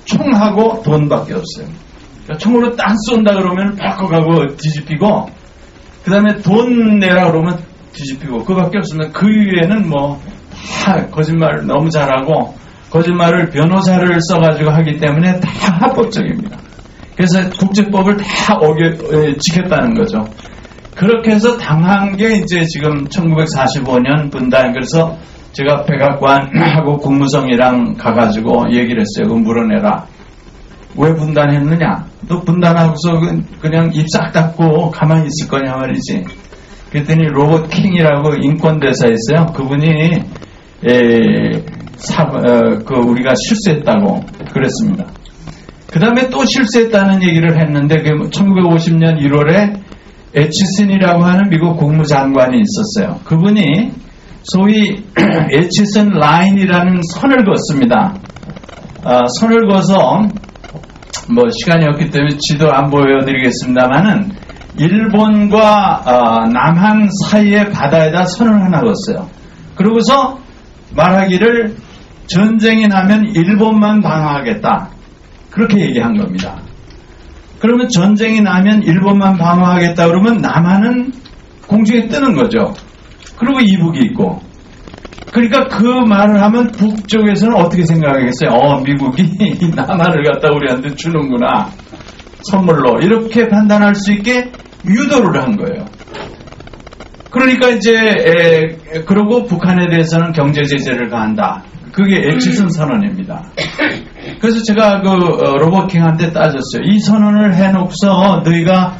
총하고 돈밖에 없어요. 그러니까 총으로 딱 쏜다 그러면 바꿔가고 뒤집히고, 그 다음에 돈 내라 그러면 뒤집히고, 그거밖에 없습니다. 그 위에는 뭐 다 거짓말 너무 잘하고 거짓말을 변호사를 써가지고 하기 때문에 다 합법적입니다. 그래서 국제법을 다 지켰다는 거죠. 그렇게 해서 당한 게 이제 지금 1945년 분단. 그래서 제가 백악관하고 국무성이랑 가가지고 얘기를 했어요. 그거 물어내라. 왜 분단했느냐? 너 분단하고서 그냥 입 싹 닫고 가만히 있을 거냐 말이지. 그랬더니 로버트 킹이라고 인권대사 있어요. 그분이 우리가 실수했다고 그랬습니다. 그 다음에 또 실수했다는 얘기를 했는데 1950년 1월에 애치슨이라고 하는 미국 국무장관이 있었어요. 그분이 소위 애치슨 라인이라는 선을 그었습니다. 선을 그어서 시간이 없기 때문에 지도 안 보여드리겠습니다만은 일본과 남한 사이의 바다에다 선을 하나 그었어요. 그러고서 말하기를 전쟁이 나면 일본만 방어하겠다. 그렇게 얘기한 겁니다. 그러면 전쟁이 나면 일본만 방어하겠다 그러면 남한은 공중에 뜨는 거죠. 그리고 이북이 있고. 그러니까 그 말을 하면 북쪽에서는 어떻게 생각하겠어요? 미국이 남한을 갖다 우리한테 주는구나. 선물로. 이렇게 판단할 수 있게 유도를 한 거예요. 그러니까 이제 그러고 북한에 대해서는 경제 제재를 가한다. 그게 애치슨 선언입니다. 그래서 제가 로버트 킹한테 따졌어요. 이 선언을 해놓고서 너희가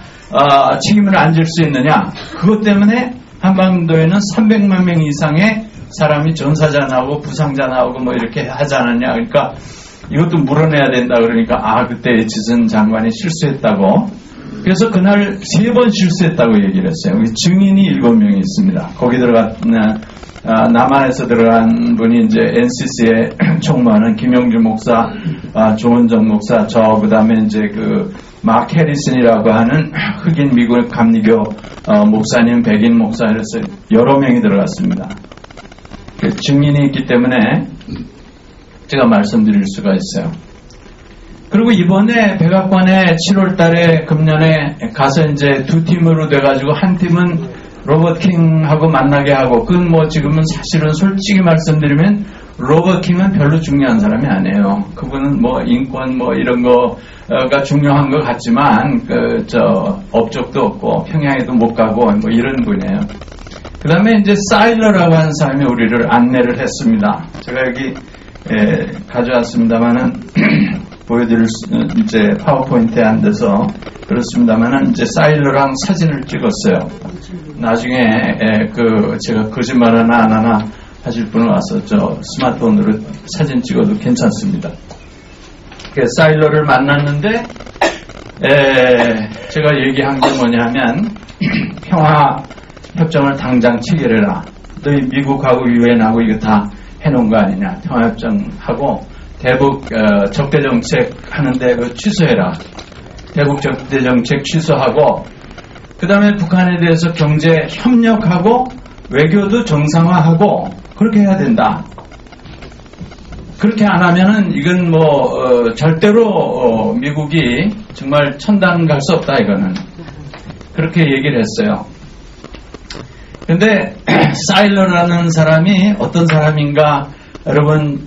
책임을 안 질 수 있느냐? 그것 때문에 한반도에는 300만 명 이상의 사람이 전사자 나오고 부상자 나오고 이렇게 하지 않았냐? 그러니까 이것도 물어내야 된다. 그러니까 그때 애치슨 장관이 실수했다고. 그래서 그날 3번 실수했다고 얘기를 했어요. 증인이 7명이 있습니다. 거기 남한에서 들어간 분이 이제 NCC에 총무하는 김영주 목사, 조은정 목사, 그 다음에 이제 막 해리슨이라고 하는 흑인 미국 감리교 목사님, 백인 목사 이래서 여러 명이 들어갔습니다. 증인이 있기 때문에 제가 말씀드릴 수가 있어요. 그리고 이번에 백악관에 7월 달에 금년에 가서 이제 2팀으로 돼가지고 한 팀은 로버트 킹하고 만나게 하고, 그건 지금은 사실은 솔직히 말씀드리면 로버트 킹은 별로 중요한 사람이 아니에요. 그분은 인권 이런 거가 중요한 것 같지만, 업적도 없고, 평양에도 못 가고, 이런 분이에요. 그 다음에 이제 사일러라고 하는 사람이 우리를 안내를 했습니다. 제가 여기, 가져왔습니다만은, 보여드릴 이제 파워포인트에 안 돼서 그렇습니다만은 이제 사일러랑 사진을 찍었어요. 나중에 제가 거짓말 하나 안 하나 하실 분은 와서 스마트폰으로 사진 찍어도 괜찮습니다. 사일러를 만났는데 제가 얘기한 게 뭐냐면 평화 협정을 당장 체결해라. 너희 미국하고 유엔하고 이거 다 해놓은 거 아니냐. 평화 협정하고 대북 적대정책 하는데 취소해라. 대북 적대정책 취소하고 그 다음에 북한에 대해서 경제 협력하고 외교도 정상화하고 그렇게 해야 된다. 그렇게 안 하면은 이건 절대로 미국이 정말 천당 갈 수 없다 이거는. 그렇게 얘기를 했어요. 근데 사일러라는 사람이 어떤 사람인가 여러분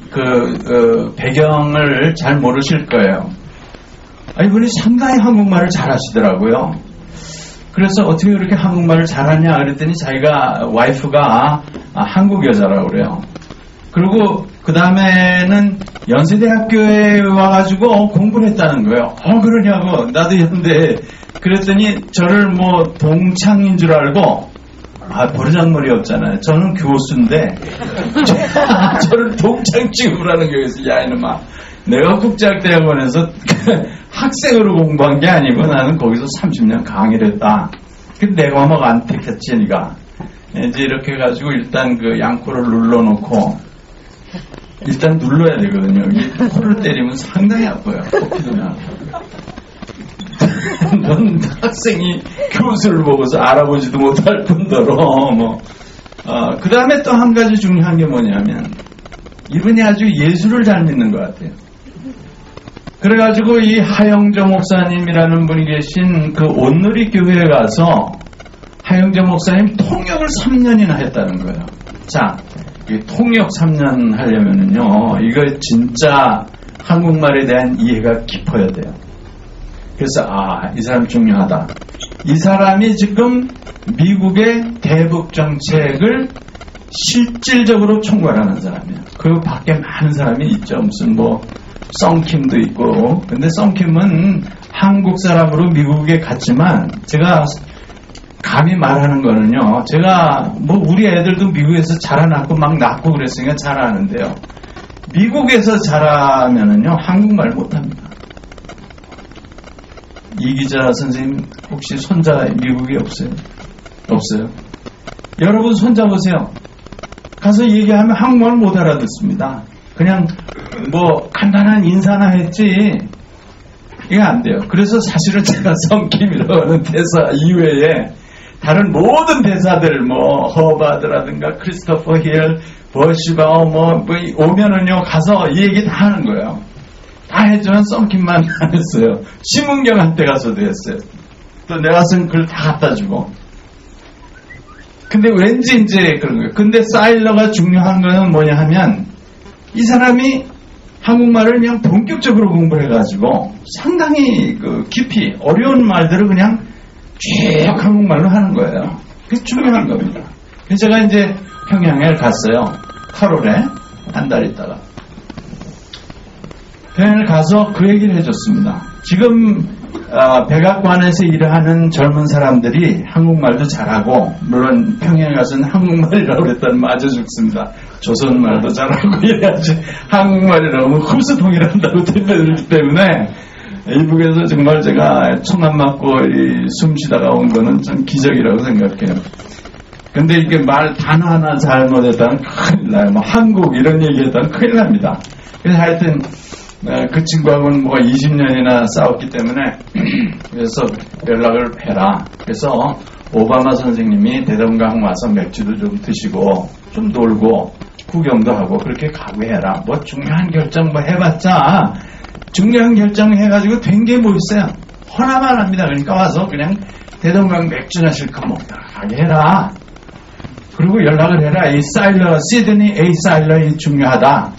배경을 잘 모르실 거예요. 이분이 상당히 한국말을 잘하시더라고요. 그래서 어떻게 그렇게 한국말을 잘하냐 그랬더니 자기가 와이프가 한국 여자라고 그래요. 그리고 그 다음에는 연세대학교에 와가지고 공부를 했다는 거예요. 그러냐고 나도 연대 그랬더니 저를 동창인 줄 알고 버르장머리 없잖아요. 저는 교수인데 저를 동창 취급을 하는 거예요. 야 이놈아 내가 국제학대학원에서 학생으로 공부한 게 아니고 나는 거기서 30년 강의를 했다. 근데 내가 안 택했지 니가. 이제 이렇게 해가지고 일단 양코를 눌러놓고 일단 눌러야 되거든요. 코를 때리면 상당히 아파요. 코피도 나고. 넌 학생이 교수를 보고서 알아보지도 못할 뿐더러 그 다음에 또 한 가지 중요한 게 뭐냐면 이분이 아주 예술을 잘 믿는 것 같아요. 그래가지고 이 하영조 목사님이라는 분이 계신 온누리 교회에 가서 하영조 목사님 통역을 3년이나 했다는 거예요. 자, 이 통역 3년 하려면은요, 이거 진짜 한국말에 대한 이해가 깊어야 돼요. 그래서 이 사람 중요하다. 이 사람이 지금 미국의 대북 정책을 실질적으로 총괄하는 사람이에요. 그 밖에 많은 사람이 있죠. 무슨 썬킴도 있고. 근데 썬킴은 한국 사람으로 미국에 갔지만 제가 감히 말하는 거는요, 제가 뭐 우리 애들도 미국에서 자라났고 막 낳고 그랬으니까 잘 아는데요. 미국에서 자라면은요, 한국말 못합니다. 이기자 선생님 혹시 손자 미국에 없어요? 없어요? 여러분 손자 보세요. 가서 얘기하면 한국말 못 알아듣습니다. 그냥 뭐 간단한 인사나 했지 이게 안 돼요. 그래서 사실은 제가 성킴이라고 하는 대사 이외에 다른 모든 대사들 뭐 허바드라든가 크리스토퍼 힐, 버시바우 뭐 오면은요 가서 이 얘기 다 하는 거예요. 다 했지만 썬킴만 안 했어요. 심은경한테 가서도 했어요. 또 내가 쓴 글 다 갖다 주고. 근데 왠지 이제 그런 거예요. 근데 사일러가 중요한 거는 뭐냐 하면 이 사람이 한국말을 그냥 본격적으로 공부를 해가지고 상당히 그 깊이 어려운 말들을 그냥 쭉 한국말로 하는 거예요. 그게 중요한 겁니다. 그래서 제가 이제 평양에 갔어요. 8월에 한 달 있다가. 평양을 가서 그 얘기를 해줬습니다. 지금 백악관에서 일을 하는 젊은 사람들이 한국말도 잘하고 물론 평양에 가서는 한국말이라고 그랬더니 맞아 죽습니다. 조선말도 잘하고 이래야지 한국말이라고 흡수통일한다고 들려들기 때문에 이북에서 정말 제가 총 안 맞고 숨 쉬다가 온 거는 좀 기적이라고 생각해요. 근데 이게 말 단어 하나 잘못했다면 큰일 나요. 뭐 한국 이런 얘기했다면 큰일 납니다. 그래서 하여튼 그 친구하고는 뭐가 20년이나 싸웠기 때문에 그래서 연락을 해라. 그래서 오바마 선생님이 대동강 와서 맥주도 좀 드시고 좀 놀고 구경도 하고 그렇게 각오해라. 뭐 중요한 결정 뭐 해봤자 중요한 결정 해가지고 된 게 뭐 있어요. 허나만 합니다. 그러니까 와서 그냥 대동강 맥주나 실컷 먹다가 가게 해라. 그리고 연락을 해라. 이 사일러, 시드니 A 사일러이 중요하다.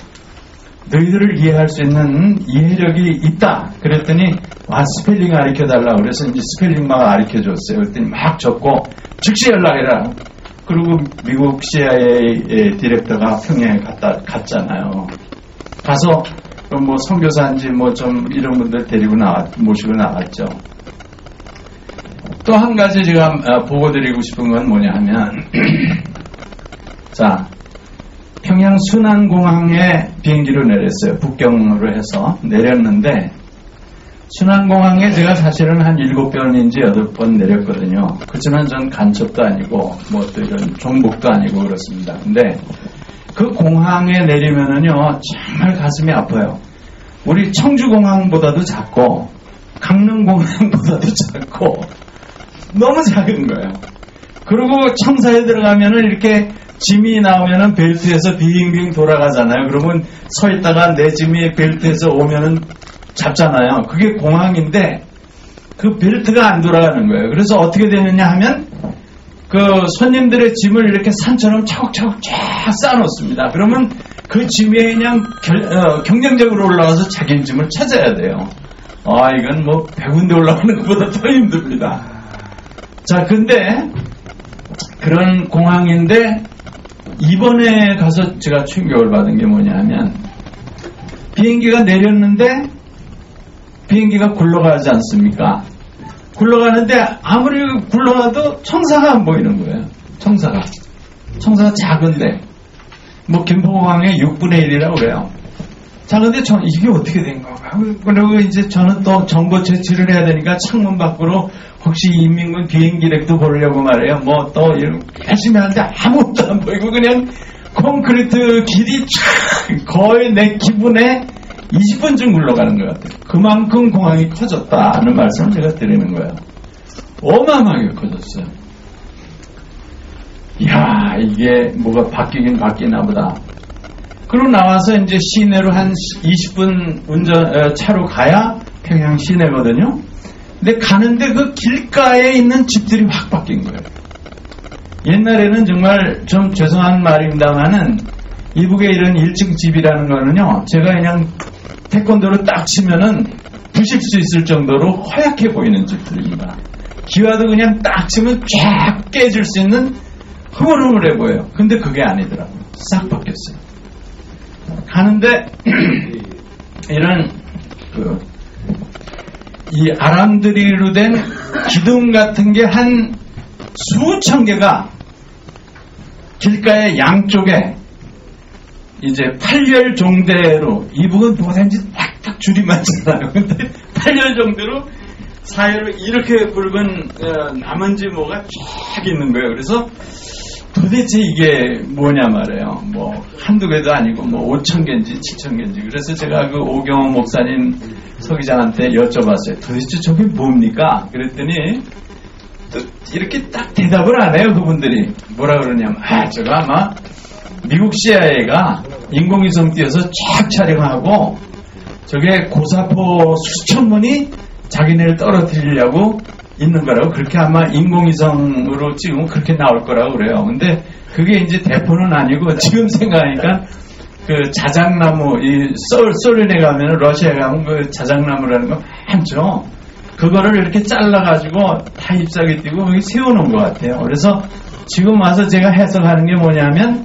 너희들을 이해할 수 있는 이해력이 있다. 그랬더니 와 스펠링 가르쳐달라고 그래서 이제 스펠링만 가르쳐줬어요. 그랬더니 막 적고 즉시 연락해라. 그리고 미국 CIA 디렉터가 평양에 갔잖아요. 가서 뭐 선교사인지 뭐 좀 이런 분들 데리고 모시고 나갔죠. 또 한 가지 제가 보고드리고 싶은 건 뭐냐 하면 자 평양 순안공항에 비행기로 내렸어요. 북경으로 해서 내렸는데 순안공항에 제가 사실은 한 7번인지 8번 내렸거든요. 그렇지만 전 간첩도 아니고 뭐 또 이런 종복도 아니고 그렇습니다. 근데 그 공항에 내리면은요 정말 가슴이 아파요. 우리 청주공항보다도 작고 강릉공항보다도 작고 너무 작은 거예요. 그리고 청사에 들어가면은 이렇게 짐이 나오면은 벨트에서 빙빙 돌아가잖아요. 그러면 서 있다가 내 짐이 벨트에서 오면은 잡잖아요. 그게 공항인데 그 벨트가 안 돌아가는 거예요. 그래서 어떻게 되느냐 하면 그 손님들의 짐을 이렇게 산처럼 차곡차곡 쫙 쌓아놓습니다. 그러면 그 짐에 그냥 경쟁적으로 올라가서 자기 짐을 찾아야 돼요. 이건 뭐 100군데 올라가는 것보다 더 힘듭니다. 자, 근데 그런 공항인데 이번에 가서 제가 충격을 받은 게 뭐냐 하면 비행기가 내렸는데 비행기가 굴러가지 않습니까? 굴러가는데 아무리 굴러가도 청사가 안 보이는 거예요. 청사가 작은데 뭐 김포공항의 6분의 1이라고 그래요. 작은데 이게 어떻게 된 건가? 그리고 이제 저는 또 정보 채취를 해야 되니까 창문 밖으로 혹시 인민군 비행기렉도 보려고 말해요. 뭐 또 열심히 하는데 아무것도 안 보이고 그냥 콘크리트 길이 촥 거의 내 기분에 20분쯤 굴러가는 것 같아요. 그만큼 공항이 커졌다는 말씀을 제가 드리는 거예요. 어마어마하게 커졌어요. 이야, 이게 뭐가 바뀌긴 바뀌나 보다. 그러고 나와서 이제 시내로 한 20분 차로 가야 평양 시내거든요. 근데 가는데 그 길가에 있는 집들이 확 바뀐 거예요. 옛날에는 정말 좀 죄송한 말입니다만은 이북에 이런 1층 집이라는 거는요, 제가 그냥 태권도로 딱 치면은 부실 수 있을 정도로 허약해 보이는 집들입니다. 기와도 그냥 딱 치면 쫙 깨질 수 있는 흐물흐물해 보여요. 근데 그게 아니더라고요. 싹 바뀌었어요. 가는데 이런 이 아람드리로 된 기둥 같은 게 한 수천 개가 길가의 양쪽에 이제 8열 종대로, 이북은 뭐든지 딱딱 줄이 맞잖아요. 근데 8열 종대로 사이로 이렇게 굵은 나머지 뭐가 쫙 있는 거예요. 그래서 도대체 이게 뭐냐 말이에요. 뭐 한두 개도 아니고 뭐 5,000개인지 7,000개인지. 그래서 제가 그 오경호 목사님 서기장한테 여쭤봤어요. 도대체 저게 뭡니까? 그랬더니 또 이렇게 딱 대답을 안 해요. 그분들이 뭐라 그러냐면, 저거 아마 미국 CIA가 인공위성 띄어서 쫙 촬영하고 저게 고사포 수천 문이 자기네를 떨어뜨리려고 있는 거라고, 그렇게 아마 인공위성으로 찍으면 그렇게 나올 거라고 그래요. 근데 그게 이제 대포는 아니고, 지금 생각하니까 그 자작나무, 이 소련에 가면, 러시아에 가면 그 자작나무라는 거 많죠. 그거를 이렇게 잘라가지고 다 잎사귀 띄고 여기 세워놓은 것 같아요. 그래서 지금 와서 제가 해석하는 게 뭐냐면,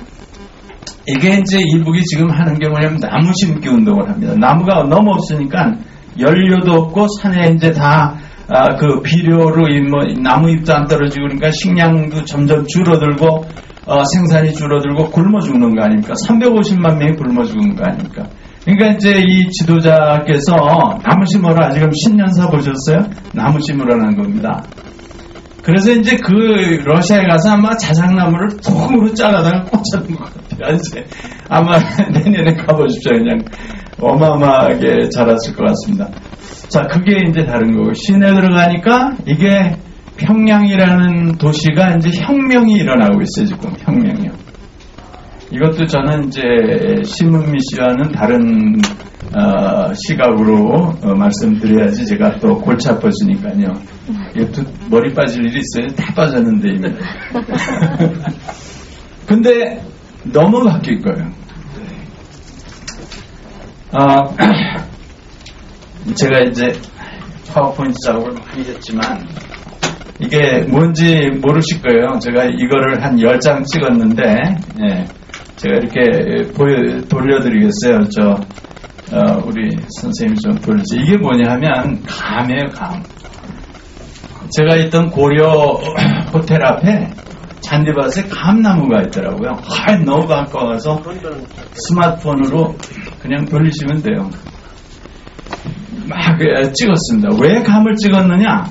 이게 이제 이북이 지금 하는 게 뭐냐면 나무 심기 운동을 합니다. 나무가 너무 없으니까 연료도 없고 산에 이제 다 그 비료로 뭐 나무 잎도 안 떨어지고, 그러니까 식량도 점점 줄어들고 생산이 줄어들고 굶어 죽는 거 아닙니까? 350만 명이 굶어 죽는 거 아닙니까? 그러니까 이제 이 지도자께서 나무 심으라, 지금 신년사 보셨어요? 나무 심으라는 겁니다. 그래서 이제 그 러시아에 가서 아마 자작나무를 통으로 잘라다가 꽂아놓은 것 같아요. 이제 아마 내년에 가보십시오. 그냥 어마어마하게 자랐을 것 같습니다. 자, 그게 이제 다른 거고, 시내 들어가니까 이게 평양이라는 도시가 이제 혁명이 일어나고 있어요. 지금 혁명이요. 이것도 저는 이제 신문미 씨와는 다른 시각으로 말씀드려야지 제가 또 골치 아파지니까요. 이것도 머리 빠질 일이 있어요. 다 빠졌는데 이미. 근데 너무 바뀔 거예요. 제가 이제 파워포인트 작업을 많이 했지만 이게 뭔지 모르실 거예요. 제가 이거를 한 10장 찍었는데, 예, 제가 이렇게 돌려드리겠어요. 우리 선생님이 좀 돌려주세요. 이게 뭐냐 하면 감이에요, 감. 제가 있던 고려 호텔 앞에 잔디밭에 감나무가 있더라고요. 너무 가까워서 스마트폰으로 그냥 돌리시면 돼요. 막 찍었습니다. 왜 감을 찍었느냐?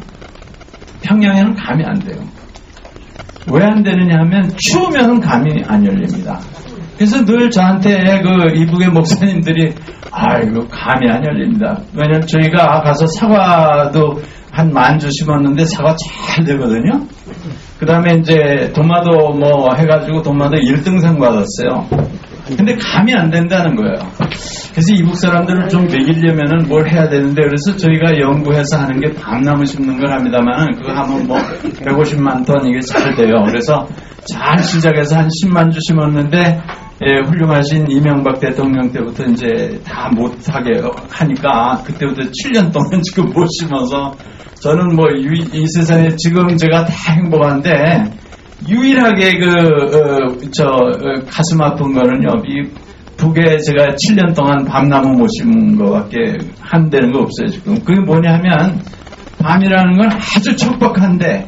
평양에는 감이 안 돼요. 왜 안 되느냐 하면 추우면 감이 안 열립니다. 그래서 늘 저한테 그 이북의 목사님들이 이거 감이 안 열립니다. 왜냐면 저희가 가서 사과도 한 10,000주 심었는데 사과 잘 되거든요. 그 다음에 이제 도마도 뭐 해가지고 도마도 1등상 받았어요. 근데 감이 안 된다는 거예요. 그래서 이북 사람들을 좀 먹이려면은 뭘 해야 되는데, 그래서 저희가 연구해서 하는 게 밤나무 심는 걸 합니다만, 그거 하면 뭐 150만 톤 이게 잘 돼요. 그래서 잘 시작해서 한 10만 주 심었는데, 훌륭하신 이명박 대통령 때부터 이제 다 못하게 하니까 그때부터 7년 동안 지금 못 심어서, 저는 뭐 이 세상에 지금 제가 다 행복한데, 유일하게 가슴 아픈 거는요, 이 북에 제가 7년 동안 밤나무 못 심은 거밖에 한다는 거 없어요, 지금. 그게 뭐냐 하면, 밤이라는 건 아주 척박한데,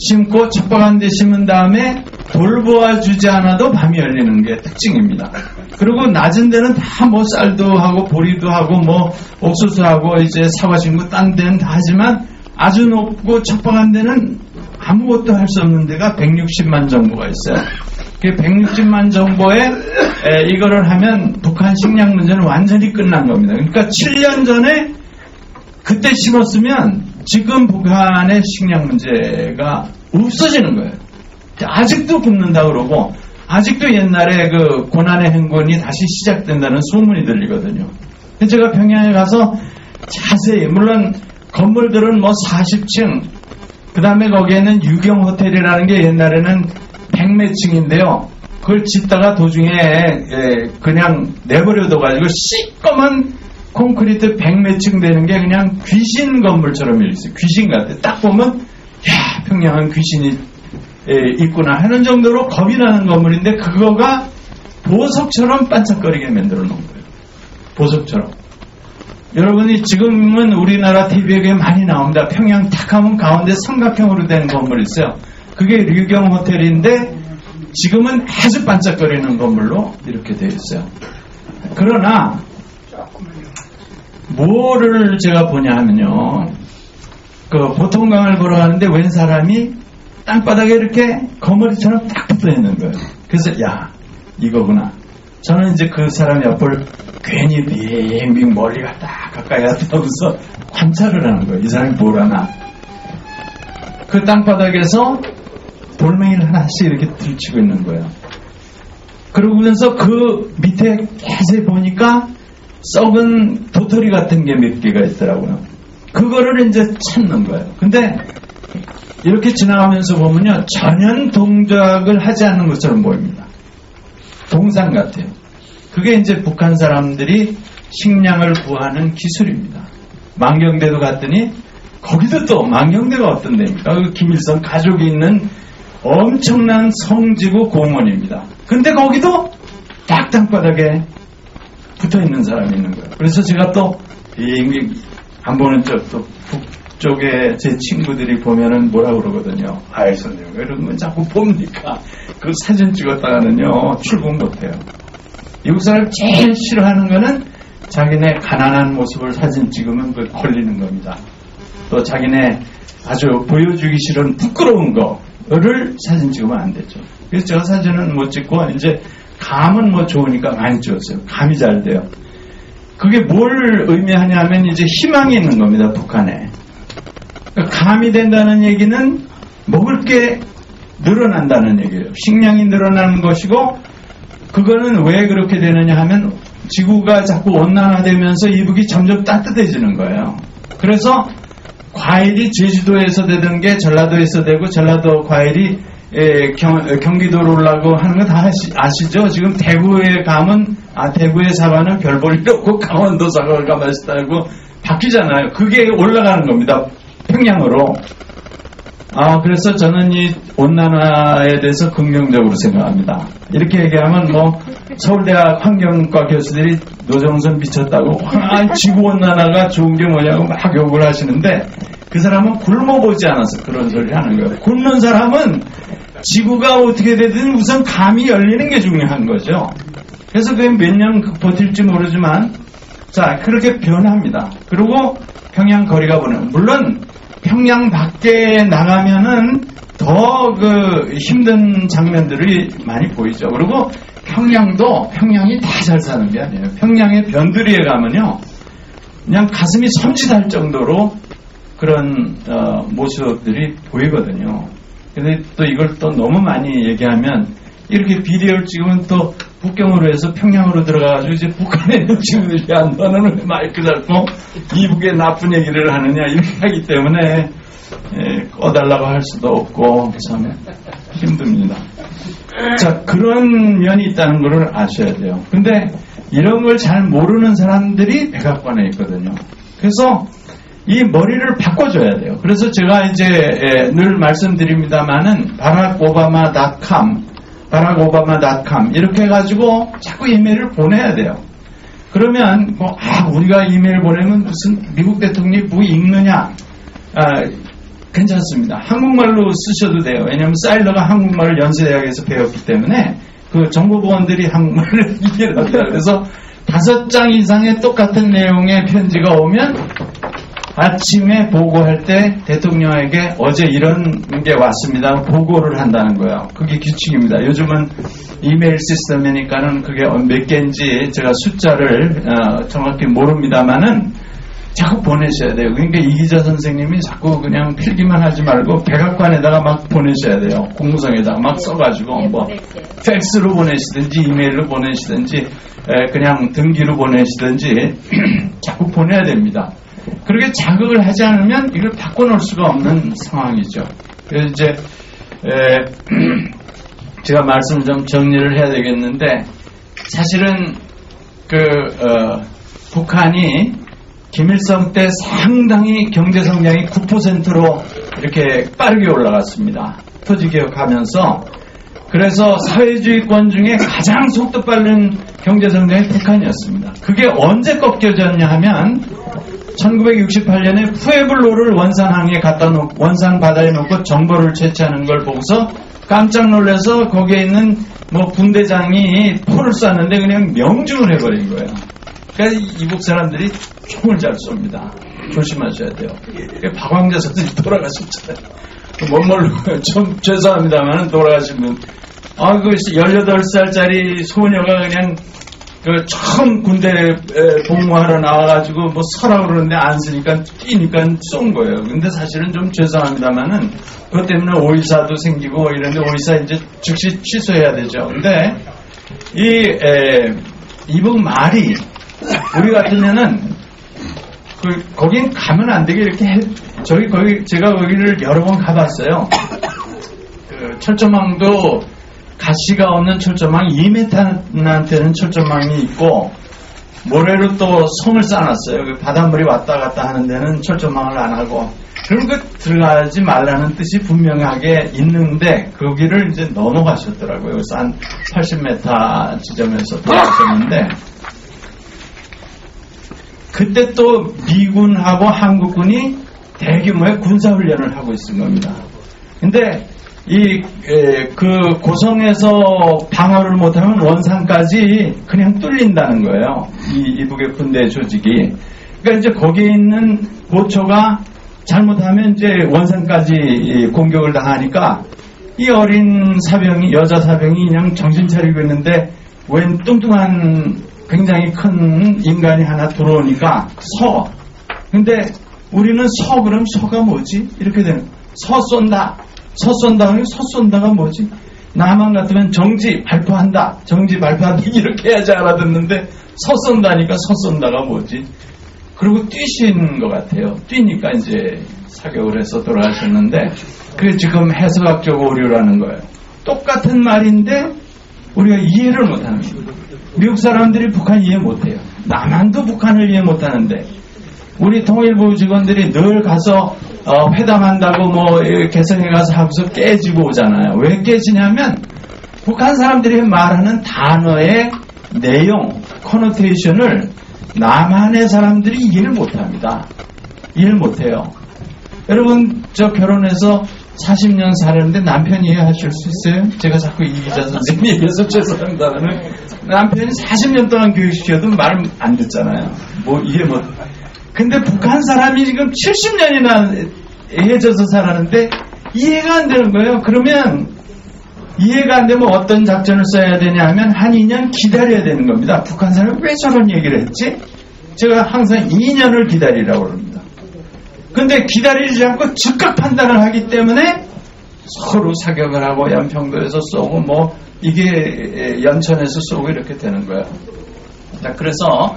심고 척박한데 심은 다음에 돌보아주지 않아도 밤이 열리는 게 특징입니다. 그리고 낮은 데는 다 뭐 쌀도 하고 보리도 하고 뭐 옥수수하고 이제 사과 심고 딴 데는 다 하지만, 아주 높고 척박한 데는 아무것도 할 수 없는 데가 160만 정보가 있어요. 그 160만 정보에 이거를 하면 북한 식량 문제는 완전히 끝난 겁니다. 그러니까 7년 전에 그때 심었으면 지금 북한의 식량 문제가 없어지는 거예요. 아직도 굶는다고 그러고, 아직도 옛날에 그 고난의 행군이 다시 시작된다는 소문이 들리거든요. 제가 평양에 가서 자세히, 물론 건물들은 뭐 40층, 그 다음에 거기에는 유경 호텔이라는 게 옛날에는 100몇 층인데요. 그걸 짓다가 도중에 그냥 내버려둬가지고 시꺼먼 콘크리트 100몇 층 되는 게 그냥 귀신 건물처럼 있어요. 귀신 같아. 딱 보면, 야, 평양은 귀신이 있구나 하는 정도로 겁이 나는 건물인데, 그거가 보석처럼 반짝거리게 만들어 놓은 거예요. 보석처럼. 여러분이 지금은 우리나라 TV에 많이 나옵니다. 평양 탁 하면 가운데 삼각형으로 된 건물이 있어요. 그게 류경 호텔인데 지금은 아주 반짝거리는 건물로 이렇게 되어 있어요. 그러나 뭐를 제가 보냐 하면요, 그 보통강을 걸어가는데 웬 사람이 땅바닥에 이렇게 거머리처럼 딱 붙어 있는 거예요. 그래서 야, 이거구나. 저는 이제 그 사람 옆을 괜히 빙빙 머리가 딱 가까이 하면서 관찰을 하는 거예요. 이 사람이 뭘 하나. 그 땅바닥에서 돌멩이를 하나씩 이렇게 들치고 있는 거예요. 그러면서 그 밑에 자세히 보니까 썩은 도토리 같은 게 몇 개가 있더라고요. 그거를 이제 찾는 거예요. 근데 이렇게 지나가면서 보면요, 전혀 동작을 하지 않는 것처럼 보입니다. 동상 같아요. 그게 이제 북한 사람들이 식량을 구하는 기술입니다. 망경대도 갔더니 거기도 또 망경대가 어떤 데입니까? 그 김일성 가족이 있는 엄청난 성지구 공원입니다. 근데 거기도 딱 땅바닥에 붙어있는 사람이 있는 거예요. 그래서 제가 또 안 보는 쪽, 또 북쪽에 제 친구들이 보면은 뭐라 그러거든요. 아이 선생님 왜 이런 건 자꾸 봅니까? 그 사진 찍었다가는요 출국 못해요. 미국 사람 제일 싫어하는 거는 자기네 가난한 모습을 사진 찍으면 그 걸리는 겁니다. 또 자기네 아주 보여주기 싫은 부끄러운 거를 사진 찍으면 안 되죠. 그래서 제가 사진은 못 찍고 이제 감은 뭐 좋으니까 많이 찍었어요. 감이 잘 돼요. 그게 뭘 의미하냐면 이제 희망이 있는 겁니다. 북한에. 그러니까 감이 된다는 얘기는 먹을 게 늘어난다는 얘기예요. 식량이 늘어나는 것이고, 그거는 왜 그렇게 되느냐 하면 지구가 자꾸 온난화되면서 이북이 점점 따뜻해지는 거예요. 그래서 과일이 제주도에서 되던 게 전라도에서 되고, 전라도 과일이 경기도로 올라가고 하는 거 다 아시죠? 지금 대구의 감은, 대구의 사과는 별 볼 일 없고 강원도 사과가 맛있다고 바뀌잖아요. 그게 올라가는 겁니다. 평양으로. 그래서 저는 이 온난화에 대해서 긍정적으로 생각합니다. 이렇게 얘기하면 뭐 서울대학 환경과 교수들이 노정선 미쳤다고 지구온난화가 좋은 게 뭐냐고 막 욕을 하시는데, 그 사람은 굶어보지 않아서 그런 소리를 하는 거예요. 굶는 사람은 지구가 어떻게 되든 우선 감이 열리는 게 중요한 거죠. 그래서 그게 몇 년 버틸지 모르지만, 자, 그렇게 변합니다. 그리고 평양 거리가 보내요. 물론 평양 밖에 나가면은 더 그 힘든 장면들이 많이 보이죠. 그리고 평양이 다 잘 사는 게 아니에요. 평양의 변두리에 가면요, 그냥 가슴이 섬찟할 정도로 그런 모습들이 보이거든요. 근데 또 이걸 또 너무 많이 얘기하면, 이렇게 비디오를 찍으면 또 북경으로 해서 평양으로 들어가가지고 이제 북한에 있는 친구들이 너는 왜 마이크 잡고 이북의 나쁜 얘기를 하느냐 이렇게 하기 때문에 꺼달라고 할 수도 없고 참 힘듭니다. 자, 그런 면이 있다는 걸 아셔야 돼요. 근데 이런 걸 잘 모르는 사람들이 백악관에 있거든요. 그래서 이 머리를 바꿔줘야 돼요. 그래서 제가 이제 늘 말씀드립니다만은 바락오바마.com 이렇게 해가지고 자꾸 이메일을 보내야 돼요. 그러면 뭐 우리가 이메일 보내면 무슨 미국 대통령이 뭐 읽느냐, 괜찮습니다. 한국말로 쓰셔도 돼요. 왜냐하면 사일러가 한국말을 연세대학에서 배웠기 때문에 그 정보보원들이 한국말을 이해합니다. 그래서 5장 이상의 똑같은 내용의 편지가 오면 아침에 보고할 때 대통령에게 어제 이런 게 왔습니다. 보고를 한다는 거예요. 그게 규칙입니다. 요즘은 이메일 시스템이니까는 그게 몇 개인지 제가 숫자를 정확히 모릅니다만은 자꾸 보내셔야 돼요. 그러니까 이기자 선생님이 자꾸 그냥 필기만 하지 말고 백악관에다가 막 보내셔야 돼요. 공무성에다가 막 써가지고 뭐 팩스로 보내시든지 이메일로 보내시든지 그냥 등기로 보내시든지 자꾸 보내야 됩니다. 그렇게 자극을 하지 않으면 이걸 바꿔놓을 수가 없는 상황이죠. 그래서 이제 제가 말씀을 좀 정리를 해야 되겠는데, 사실은 북한이 김일성 때 상당히 경제 성장이 9%로 이렇게 빠르게 올라갔습니다. 토지개혁하면서. 그래서 사회주의권 중에 가장 속도 빠른 경제 성장이 북한이었습니다. 그게 언제 꺾여졌냐 하면 1968년에 푸에블로를 원산항에 갖다 놓고 원산 바다에 놓고 정보를 채취하는 걸 보고서 깜짝 놀라서 거기에 있는 뭐 분대장이 포를 쐈는데 그냥 명중을 해버린 거예요. 그러니까 이북 사람들이 총을 잘 쏩니다. 조심하셔야 돼요. 박광자 선생님 돌아가셨잖아요. 뭔 좀 죄송합니다만 돌아가신 분. 그 18살짜리 소녀가 그냥 그 처음 군대 복무하러 나와가지고 뭐 서라 그러는데 안 쓰니까 뛰니까 쏜 거예요. 근데 사실은 좀 죄송합니다만은 그것 때문에 오이사도 생기고 이런데 오이사 이제 즉시 취소해야 되죠. 근데 이북 말이 우리 같으면은 거긴 가면 안 되게 이렇게 제가 거기를 여러 번 가봤어요. 그 철조망도 가시가 없는 철조망 2m나 되는 철조망이 있고 모래로 또 성을 쌓아놨어요. 그 바닷물이 왔다 갔다 하는 데는 철조망을 안 하고 그럼 들어가지 말라는 뜻이 분명하게 있는데 거기를 이제 넘어가셨더라고요. 그래서 한 80m 지점에서 돌아가셨는데 그때 또 미군하고 한국군이 대규모의 군사훈련을 하고 있은 겁니다. 근데 그 고성에서 방어를 못하면 원산까지 그냥 뚫린다는 거예요. 이북의 군대 조직이. 그러니까 이제 거기에 있는 고초가 잘못하면 이제 원산까지 공격을 당하니까 이 어린 사병이, 여자 사병이 그냥 정신 차리고 있는데 웬 뚱뚱한 굉장히 큰 인간이 하나 들어오니까 서. 근데 우리는 그럼 서가 뭐지? 이렇게 되는 거예요. 서 쏜다가 뭐지? 남한 같으면 정지 발표한다 이렇게 해야지 알아듣는데 서 쏜다가 뭐지? 그리고 뛰신 것 같아요. 뛰니까 이제 사격을 해서 돌아가셨는데 그게 지금 해석학적 오류라는 거예요. 똑같은 말인데 우리가 이해를 못하는 거예요. 미국 사람들이 북한 이해 못해요. 남한도 북한을 이해 못하는데 우리 통일부 직원들이 늘 가서 회담한다고 뭐 개성에 가서 하고서 깨지고 오잖아요. 왜 깨지냐면 북한 사람들이 말하는 단어의 내용, 커노테이션을 남한의 사람들이 이해를 못합니다. 이해를 못해요. 여러분 저 결혼해서 40년 살았는데 남편 이해하실 수 있어요? 제가 자꾸 이기자 선생님 얘기해서 죄송합니다는 남편이 40년 동안 교육시켜도 말을 안 듣잖아요. 뭐 이해 못. 근데 북한 사람이 지금 70년이나 해져서 살았는데 이해가 안 되는 거예요. 그러면 이해가 안 되면 어떤 작전을 써야 되냐 하면 한 2년 기다려야 되는 겁니다. 북한 사람이 왜 저런 얘기를 했지? 제가 항상 2년을 기다리라고 그럽니다. 근데 기다리지 않고 즉각 판단을 하기 때문에 서로 사격을 하고 연평도에서 쏘고 뭐 이게 연천에서 쏘고 이렇게 되는 거예요. 자, 그래서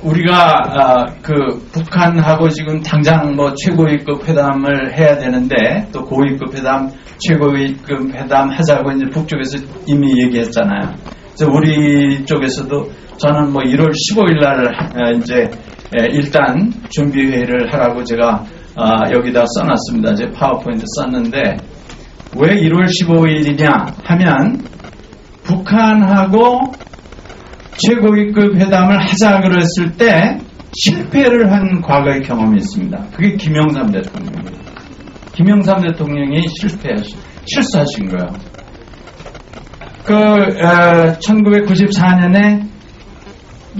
우리가 그 북한하고 지금 당장 뭐 최고위급 회담을 해야 되는데 또 고위급 회담, 최고위급 회담 하자고 이제 북쪽에서 이미 얘기했잖아요. 그래서 우리 쪽에서도 저는 뭐 1월 15일 날 이제 일단 준비 회의를 하라고 제가 여기다 써놨습니다. 제 파워포인트 썼는데 왜 1월 15일이냐 하면 북한하고 최고위급 회담을 하자 그랬을 때 실패를 한 과거의 경험이 있습니다. 그게 김영삼 대통령입니다. 김영삼 대통령이 실수하신 거예요. 1994년에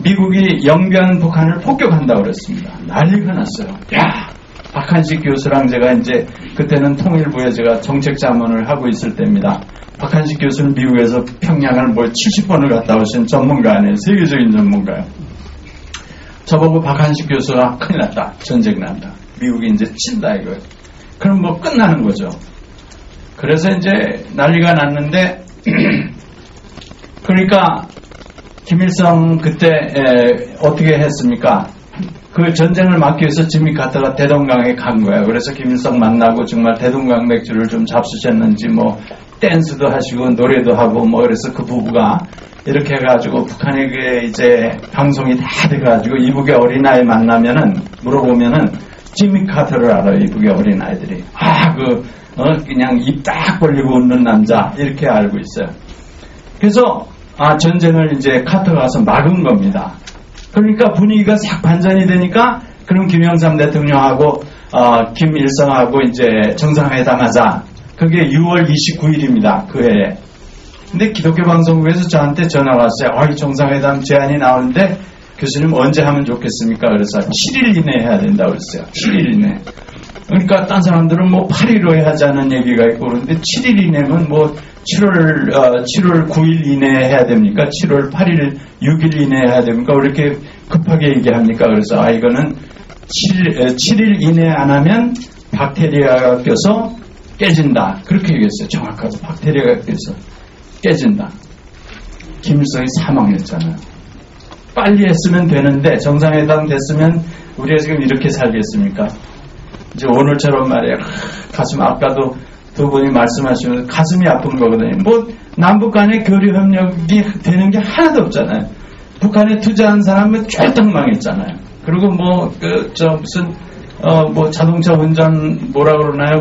미국이 영변 북한을 폭격한다고 그랬습니다. 난리가 났어요. 야, 박한식 교수랑 제가 이제 그때는 통일부에 제가 정책자문을 하고 있을 때입니다. 박한식 교수는 미국에서 평양을 뭐 70번을 갔다 오신 전문가 아니에요. 세계적인 전문가요. 저보고 박한식 교수가 큰일 났다. 전쟁 난다. 미국이 이제 친다 이거예요. 그럼 뭐 끝나는 거죠. 그래서 이제 난리가 났는데 그러니까 김일성 그때 어떻게 했습니까? 그 전쟁을 막기 위해서 지미 카터가 대동강에 간 거예요. 그래서 김일성 만나고 정말 대동강 맥주를 좀 잡수셨는지 뭐 댄스도 하시고 노래도 하고 뭐 그래서 그 부부가 이렇게 해가지고 북한에게 이제 방송이 다 돼가지고 이북의 어린아이 만나면은 물어보면은 지미 카터를 알아요. 이북의 어린아이들이. 그냥 입 딱 벌리고 웃는 남자 이렇게 알고 있어요. 그래서 전쟁을 이제 카터가 가서 막은 겁니다. 그러니까 분위기가 싹 반전이 되니까 그럼 김영삼 대통령하고 김일성하고 이제 정상회담하자. 그게 6월 29일입니다. 그 해에. 근데 기독교 방송국에서 저한테 전화가 왔어요. 정상회담 제안이 나오는데 교수님 언제 하면 좋겠습니까? 그래서 7일 이내에 해야 된다고 그랬어요. 7일 이내. 그러니까 딴 사람들은 뭐 8일로 하자는 얘기가 있고 그런데 7일 이내면 뭐 7월 9일 이내에 해야 됩니까? 7월 8일 6일 이내에 해야 됩니까? 왜 이렇게 급하게 얘기합니까? 그래서 이거는 7일 이내에 안 하면 박테리아가 껴서 깨진다. 그렇게 얘기했어요. 정확하게 박테리아가 껴서 깨진다. 김일성이 사망했잖아요. 빨리 했으면 되는데 정상회담 됐으면 우리가 지금 이렇게 살겠습니까? 이제 오늘처럼 말이에요. 가슴 아까도 두 분이 말씀하시면서 가슴이 아픈 거거든요. 뭐 남북 간의 교류 협력이 되는 게 하나도 없잖아요. 북한에 투자한 사람은 쫄딱 망했잖아요. 그리고 뭐 무슨 뭐 자동차 운전 뭐라 그러나요?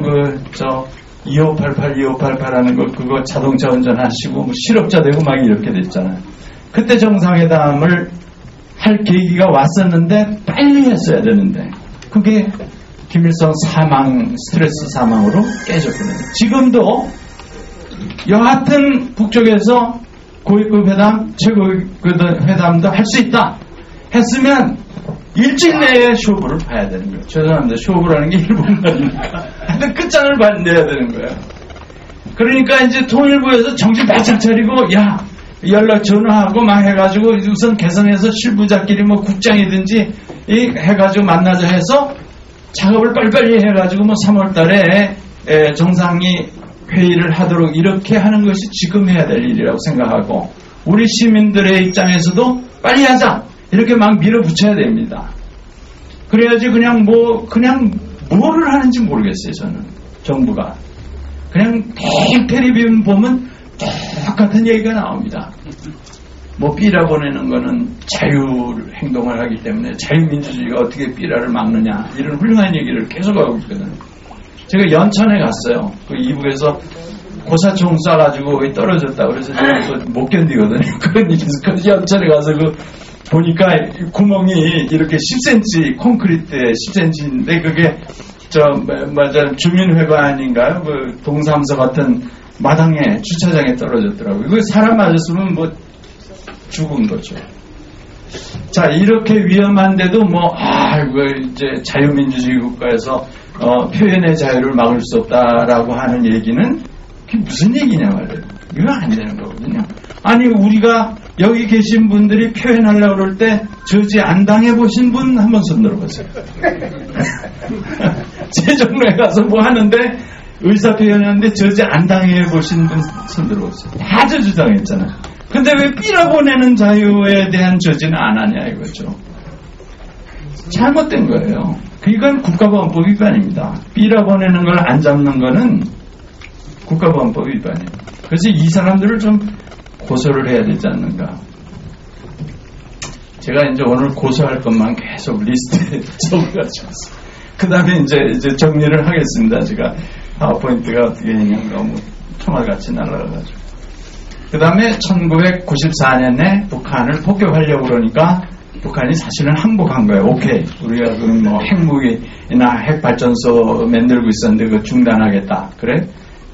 2588 하는 거 그거 자동차 운전하시고 뭐 실업자 되고 막 이렇게 됐잖아요. 그때 정상회담을 할 계기가 왔었는데 빨리 했어야 되는데 그게 김일성 스트레스 사망으로 깨졌거든요. 지금도 여하튼 북쪽에서 고위급 회담, 최고위급 회담도 할 수 있다 했으면 일주일 내에 쇼부를 봐야 되는 거예요. 죄송합니다. 쇼부라는 게 일본 말이니까. 하여튼 끝장을 내야 되는 거예요. 그러니까 이제 통일부에서 정신 바짝 차리고 연락 전화하고 막 해가지고 우선 개성에서 실부자끼리 뭐 국장이든지 해가지고 만나자 해서 작업을 빨리빨리 해가지고 뭐 3월 달에 정상이 회의를 하도록 이렇게 하는 것이 지금 해야 될 일이라고 생각하고 우리 시민들의 입장에서도 빨리 하자 이렇게 막 밀어붙여야 됩니다. 그래야지 그냥 뭐를 하는지 모르겠어요. 저는 정부가 그냥 텔레비전 보면 똑같은 얘기가 나옵니다. 뭐 삐라 보내는 거는 자유 행동을 하기 때문에 자유민주주의가 어떻게 삐라를 막느냐 이런 훌륭한 얘기를 계속 하고 있거든요. 제가 연천에 갔어요. 그 이북에서 고사총 쏴가지고 떨어졌다 그래서 제가 못 견디거든요. 그런 일이 있어서 연천에 가서 보니까 구멍이 이렇게 10cm 콘크리트에 10cm인데 그게 주민회관인가요? 그 동사무소 같은 마당에 주차장에 떨어졌더라고요. 이거 사람 맞았으면 뭐 죽은 거죠. 자, 이렇게 위험한데도 이제 자유민주주의 국가에서 표현의 자유를 막을 수 없다라고 하는 얘기는 그게 무슨 얘기냐 말이에요. 이거 안 되는 거거든요. 아니 우리가 여기 계신 분들이 표현하려고 그럴 때 저지 안 당해보신 분 한번 손 들어보세요. 세종로에 가서 뭐 하는데 의사 표현하는데 저지 안 당해보신 분 손 들어보세요. 다 저주당했잖아요. 근데 왜 삐라 보내는 자유에 대한 저지는 안 하냐 이거죠. 잘못된 거예요. 이건 국가보안법 위반입니다. 삐라 보내는 걸 안 잡는 거는 국가보안법 위반이에요. 그래서 이 사람들을 좀 고소를 해야 되지 않는가. 제가 이제 오늘 고소할 것만 계속 리스트에 적어가지고 있어요. 그 다음에 이제 정리를 하겠습니다. 제가 파워포인트가 어떻게 있냐면 너무 총알같이 날아가가지고. 그 다음에 1994년에 북한을 폭격하려고 그러니까 북한이 사실은 항복한 거예요. 오케이. 우리가 그럼 뭐 핵무기나 핵발전소 만들고 있었는데 그거 중단하겠다. 그래?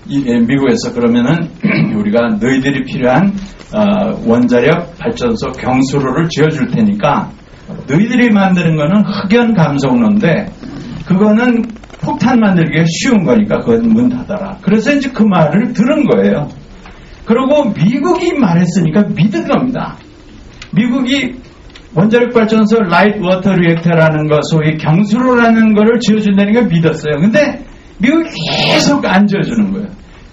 미국에서 그러면은 우리가 너희들이 필요한 원자력 발전소 경수로를 지어줄 테니까 너희들이 만드는 거는 흑연 감속로인데 그거는 폭탄 만들기가 쉬운 거니까 그건 문 닫아라. 그래서 이제 그 말을 들은 거예요. 그리고 미국이 말했으니까 믿은 겁니다. 미국이 원자력 발전소 라이트 워터 리액터라는 거 소위 경수로라는 거를 지어준다는 걸 믿었어요. 근데 미국이 계속 안 지어주는 거예요.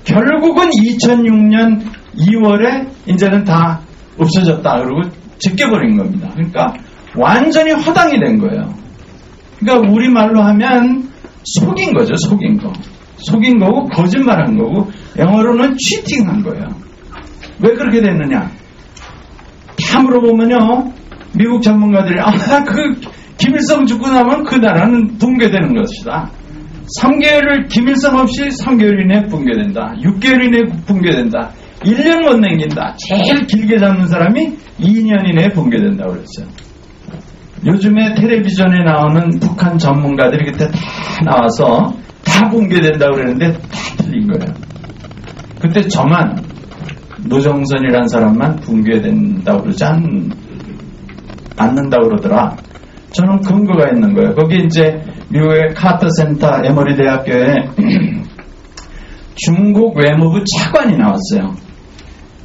결국은 2006년 2월에 이제는 다 없어졌다 그러고 제껴버린 겁니다. 그러니까 완전히 허당이 된 거예요. 그러니까 우리말로 하면 속인 거죠. 속인 거. 속인 거고 거짓말한 거고 영어로는 치팅한 거예요. 왜 그렇게 됐느냐? 다 물어보면요. 미국 전문가들이 김일성 죽고 나면 그 나라는 붕괴되는 것이다. 3개월을 김일성 없이 3개월 이내에 붕괴된다. 6개월 이내에 붕괴된다. 1년 못 남긴다. 제일 길게 잡는 사람이 2년 이내에 붕괴된다고 그랬어요. 요즘에 텔레비전에 나오는 북한 전문가들이 그때 다 나와서 다 붕괴된다고 그랬는데 다 틀린 거예요. 그때 저만 노정선이라는 사람만 붕괴된다고 그러지 않는다고 그러더라. 저는 근거가 있는 거예요. 거기 이제 미국의 카터 센터 에머리 대학교에 중국 외무부 차관이 나왔어요.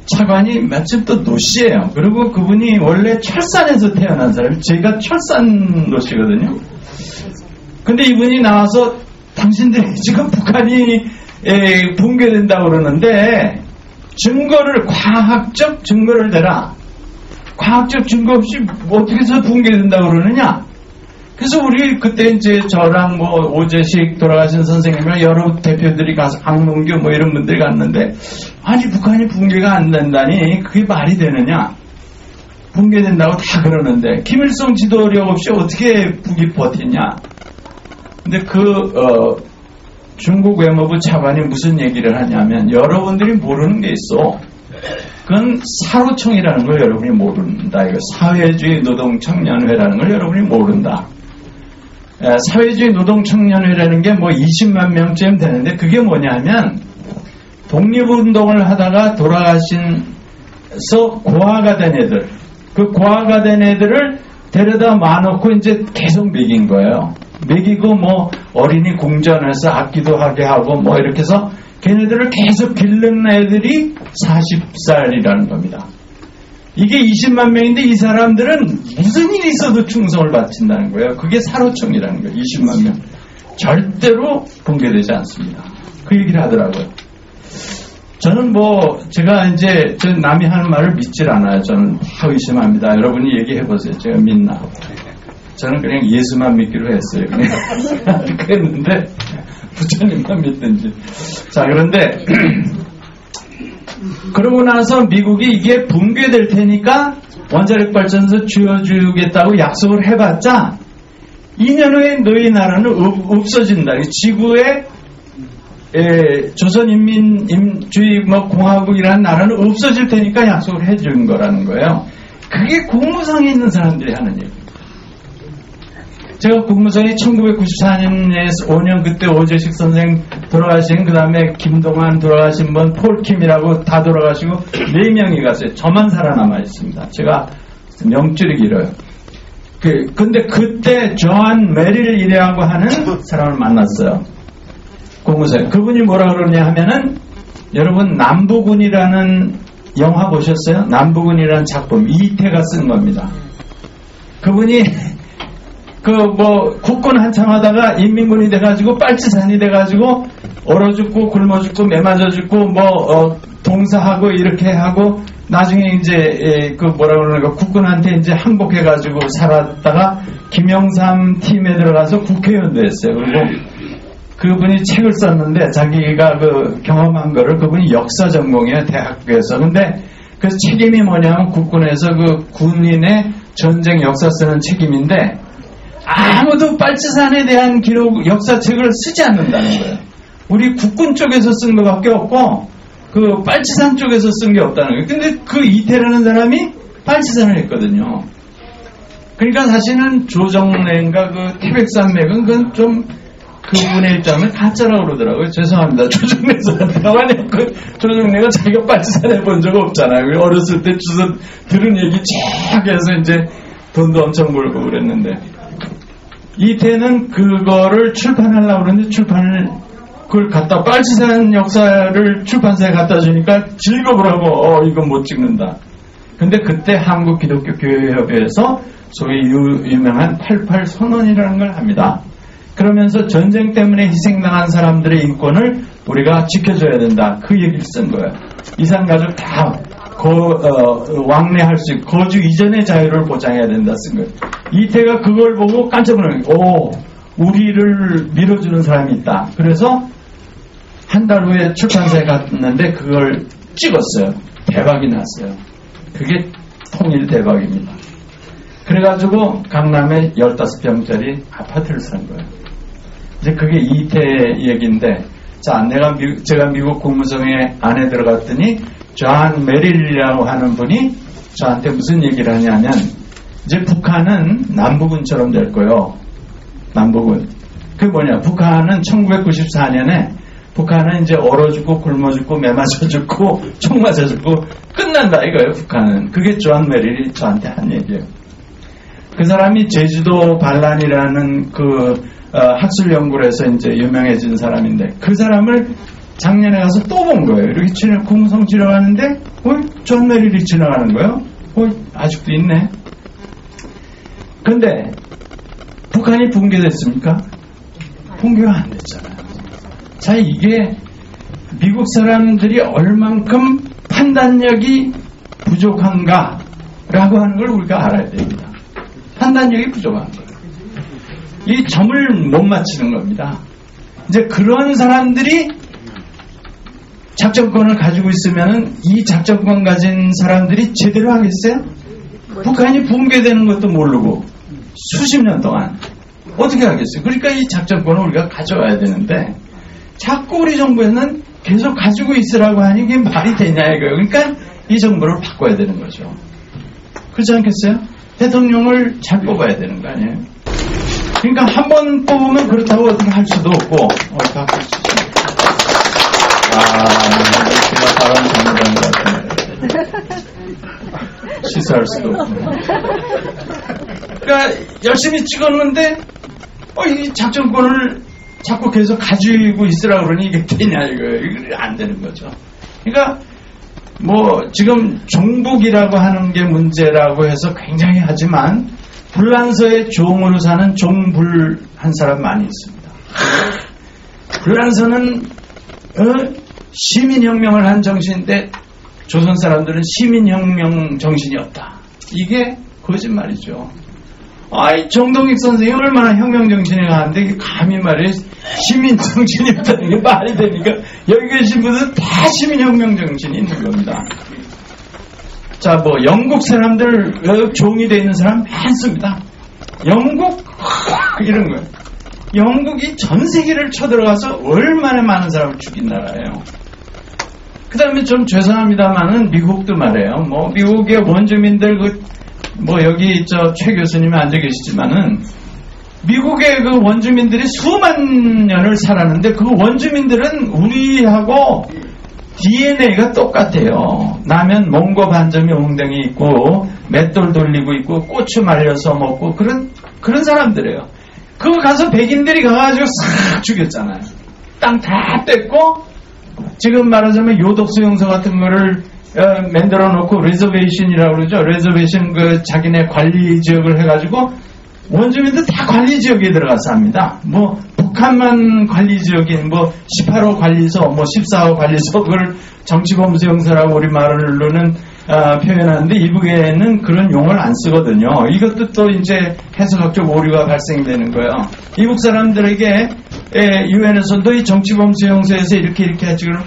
차관이 마침 또 노씨예요. 그리고 그분이 원래 철산에서 태어난 사람이, 제가 철산 노씨거든요. 근데 이분이 나와서 당신들이 지금 북한이 붕괴된다고 그러는데 증거를, 과학적 증거를 대라. 과학적 증거 없이 어떻게 해서 붕괴된다고 그러느냐. 그래서 우리 그때 이제 저랑 뭐 오재식 돌아가신 선생님이랑 여러 대표들이 가서 강문규 뭐 이런 분들이 갔는데, 아니 북한이 붕괴가 안 된다니 그게 말이 되느냐. 붕괴된다고 다 그러는데 김일성 지도력 없이 어떻게 북이 버티냐. 근데 중국 외무부 차관이 무슨 얘기를 하냐면, 여러분들이 모르는 게 있어. 그건 사로총이라는 걸 여러분이 모른다. 이거 사회주의 노동청년회라는 걸 여러분이 모른다. 사회주의 노동청년회라는 게 뭐 20만 명쯤 되는데, 그게 뭐냐면 독립운동을 하다가 돌아가신서 고아가 된 애들, 그 고아가 된 애들을 데려다 놔놓고 이제 계속 먹인 거예요. 먹이고 뭐 어린이 궁전에서 악기도 하게 하고 뭐 이렇게 해서 걔네들을 계속 기르는 애들이 40살이라는 겁니다. 이게 20만 명인데 이 사람들은 무슨 일이 있어도 충성을 바친다는 거예요. 그게 사로총이라는 거예요. 20만 명. 절대로 붕괴되지 않습니다. 그 얘기를 하더라고요. 저는 뭐 제가 이제 남이 하는 말을 믿질 않아요. 저는 다 의심합니다. 여러분이 얘기해보세요. 제가 믿나. 저는 그냥 예수만 믿기로 했어요. 그냥 그랬는데 부처님만 믿든지. 자, 그런데 그러고 나서 미국이 이게 붕괴될 테니까 원자력 발전소 지어주겠다고 약속을 해봤자 2년 후에 너희 나라는 없어진다. 지구에 조선인민주의 공화국이라는 나라는 없어질 테니까 약속을 해준 거라는 거예요. 그게 국무성에 있는 사람들이 하는 얘기예요. 제가 국무성이 1994년에서 5년 그때 오재식 선생 돌아가신, 그 다음에 김동완 돌아가신 분, 폴킴이라고 다 돌아가시고 4명이 갔어요. 저만 살아남아 있습니다. 제가 명줄이 길어요. 근데 그때 존 메릴이라고 하는 사람을 만났어요. 국무성. 그분이 뭐라 그러냐 하면은, 여러분 남부군이라는 영화 보셨어요? 남부군이라는 작품 이태가 쓴 겁니다. 그분이 국군 한참 하다가 인민군이 돼가지고 빨치산이 돼가지고 얼어 죽고 굶어 죽고 매맞아 죽고 동사하고 이렇게 하고 나중에 이제 그러는가 국군한테 이제 항복해가지고 살았다가 김영삼 팀에 들어가서 국회의원도 했어요. 그리고 그분이 책을 썼는데 자기가 경험한 거를, 그분이 역사 전공이에요, 대학교에서. 근데 그 책임이 뭐냐면 국군에서 군인의 전쟁 역사 쓰는 책임인데, 아무도 빨치산에 대한 기록, 역사책을 쓰지 않는다는 거예요. 우리 국군 쪽에서 쓴 것밖에 없고 빨치산 쪽에서 쓴 게 없다는 거예요. 근데 그 이태라는 사람이 빨치산을 했거든요. 그러니까 사실은 조정래인가 태백산맥은 그건 좀 그분의 입장은 가짜라고 그러더라고요. 죄송합니다. 조정래 사람한테. 조정래가 자기가 빨치산 해본 적 없잖아요. 어렸을 때 주워 들은 얘기 쫙 해서 이제 돈도 엄청 벌고 그랬는데, 이태는 그거를 출판하려고 그러는데 그걸 빨치산 역사를 출판사에 갖다 주니까 즐거우라고 이건 못 찍는다. 근데 그때 한국기독교교회협회에서 소위 유명한 88 선언이라는 걸 합니다. 그러면서 전쟁 때문에 희생당한 사람들의 인권을 우리가 지켜줘야 된다. 그 얘기를 쓴 거예요. 이산가족 다 왕래할 수 있고 거주 이전의 자유를 보장해야 된다 쓴 거예요. 이태가 그걸 보고 깜짝 놀랐어요. 우리를 밀어주는 사람이 있다. 그래서 한 달 후에 출판사에 갔는데 그걸 찍었어요. 대박이 났어요. 그게 통일 대박입니다. 그래가지고 강남에 15평짜리 아파트를 산 거예요. 이제 그게 이태 얘기인데, 자, 제가 미국 국무성에 안에 들어갔더니 존 메릴이라고 하는 분이 저한테 무슨 얘기를 하냐면, 이제 북한은 남북은처럼 될 거예요. 남북은. 그게 뭐냐. 북한은 1994년에 북한은 이제 얼어 죽고 굶어 죽고 매 맞아 죽고 총 맞아 죽고 끝난다 이거예요. 북한은. 그게 존 메릴이 저한테 한 얘기예요. 그 사람이 제주도 반란이라는 그 학술 연구를 해서 이제 유명해진 사람인데 그 사람을 작년에 가서 또 본 거예요. 이렇게 공성 지나가는데 존 메릴이 지나가는 거예요. 아직도 있네. 근데 북한이 붕괴됐습니까? 붕괴가 안 됐잖아요. 자, 이게 미국 사람들이 얼만큼 판단력이 부족한가라고 하는 걸 우리가 알아야 됩니다. 판단력이 부족한 거예요. 이 점을 못 맞추는 겁니다. 이제 그런 사람들이 작전권을 가지고 있으면 이 작전권 가진 사람들이 제대로 하겠어요? 북한이 붕괴되는 것도 모르고 수십 년 동안 어떻게 하겠어요? 그러니까 이 작전권을 우리가 가져와야 되는데 자꾸 우리 정부에는 계속 가지고 있으라고 하니 이게 말이 되냐 이거예요. 그러니까 이 정부를 바꿔야 되는 거죠. 그렇지 않겠어요? 대통령을 잘 뽑아야 되는 거 아니에요? 그러니까 한 번 뽑으면 그렇다고 어떻게 할 수도 없고 바꿀 수 있어요. 제가 바람 전문가인 것 같은데 시사할 수도 없고. 그러니까 열심히 찍었는데 이 작전권을 자꾸 계속 가지고 있으라 그러니 이게 되냐 이거예요. 이게 안 되는 거죠. 그러니까 뭐 지금 종북이라고 하는 게 문제라고 해서 굉장히 하지만 불란서의 종으로 사는 종불한 사람 많이 있습니다. 불란서는 시민혁명을 한 정신인데 조선 사람들은 시민혁명 정신이 없다. 이게 거짓말이죠. 정동익 선생이 얼마나 혁명정신이 강한데 이게 감히 말해 시민정신이 없다는 게 말이 되니까 여기 계신 분들은 다 시민혁명정신이 있는 겁니다. 자, 뭐 영국 사람들 종이 되어 있는 사람 많습니다. 영국 이런 거예요. 영국이 전 세계를 쳐들어가서 얼마나 많은 사람을 죽인 나라예요. 그 다음에 좀 죄송합니다만은 미국도 말해요. 뭐 미국의 원주민들 뭐 여기 최 교수님이 앉아 계시지만은 미국의 그 원주민들이 수만 년을 살았는데 그 원주민들은 우리하고 DNA가 똑같아요. 라면 몽고 반점이 웅덩이 있고 맷돌 돌리고 있고 고추 말려서 먹고 그런 사람들이에요. 그거 가서 백인들이 가가지고 싹 죽였잖아요. 땅 다 뺏고 지금 말하자면 요독수용소 같은 거를 만들어 놓고 레저베이션이라고 그러죠. 레저베이션 그 자기네 관리 지역을 해가지고 원주민들 다 관리 지역에 들어가서 합니다. 뭐 북한만 관리 지역인 뭐 18호 관리소, 뭐 14호 관리소 그걸 정치범수용소라고 우리 말로는 표현하는데 이북에는 그런 용어를 안 쓰거든요. 이것도 또 이제 해석학적 오류가 발생되는 거예요. 이북 사람들에게 유엔에서도 이 정치범수용소에서 이렇게 하지 그럼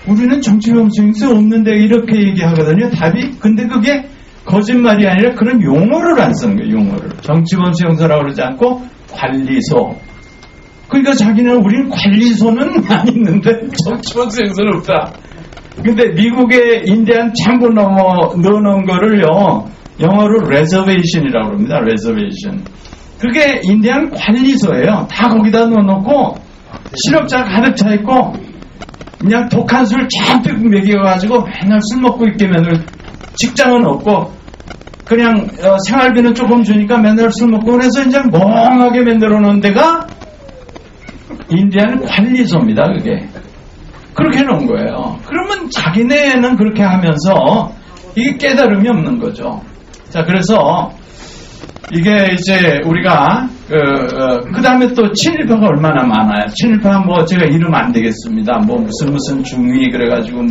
우리는 정치범수용소 없는데 이렇게 얘기하거든요. 답이. 근데 그게 거짓말이 아니라 그런 용어를 안 쓰는 거예요. 용어를. 정치범수용소라고 그러지 않고 관리소. 그러니까 자기는 우리는 관리소는 안 있는데 정치범수용소는 없다. 근데 미국의 인디안 참고 넣어놓은 거를요 영어로 reservation이라고 합니다. reservation. 그게 인디안 관리소예요. 다 거기다 넣어놓고 실업자 가득 차 있고 그냥 독한 술 잔뜩 먹여가지고 맨날 술 먹고 있게 맨날 직장은 없고 그냥 생활비는 조금 주니까 맨날 술 먹고 그래서 이제 멍하게 만들어 놓은 데가 인디안 관리소입니다. 그게. 그렇게 해놓은 거예요. 그러면 자기네는 그렇게 하면서 이게 깨달음이 없는 거죠. 자, 그래서 이게 이제 우리가 그 다음에 또 친일파가 얼마나 많아요. 친일파 뭐 제가 이름 안 되겠습니다. 뭐 무슨 중위 그래가지고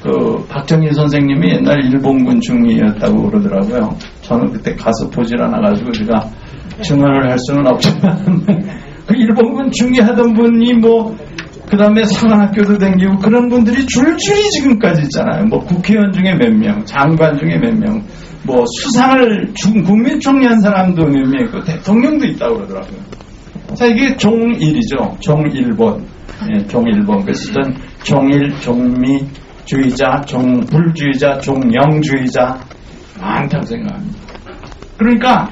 그 박정희 선생님이 옛날 일본군 중위였다고 그러더라고요. 저는 그때 가서 보질 않아가지고 제가 증언을 할 수는 없지만 그 일본군 중위 하던 분이 그 다음에 사관학교도 다니고 그런 분들이 줄줄이 지금까지 있잖아요. 뭐 국회의원 중에 몇 명, 장관 중에 몇 명, 뭐 수상을 국민총리 한 사람도 몇 명 있고 대통령도 있다고 그러더라고요. 자, 이게 종일이죠. 종일본. 예, 종일본. 그래서 전 종일, 종미주의자, 종불주의자, 종영주의자 많다고 생각합니다. 그러니까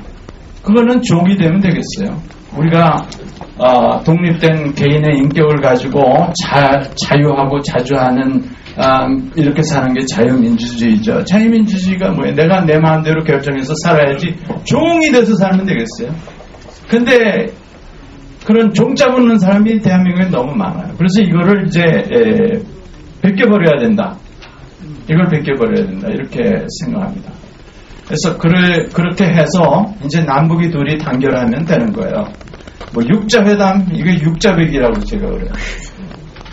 그거는 종이 되면 되겠어요. 우리가 독립된 개인의 인격을 가지고 자유하고 자주하는 이렇게 사는 게 자유민주주의죠. 자유민주주의가 뭐예요? 내가 내 마음대로 결정해서 살아야지 종이 돼서 살면 되겠어요. 근데 그런 종 잡는 사람이 대한민국에 너무 많아요. 그래서 이거를 이제 벗겨버려야 된다. 이걸 벗겨버려야 된다. 이렇게 생각합니다. 그래서 그렇게 해서 이제 남북이 둘이 단결하면 되는 거예요. 뭐 육자회담, 이게 육자백이라고 제가 그래요.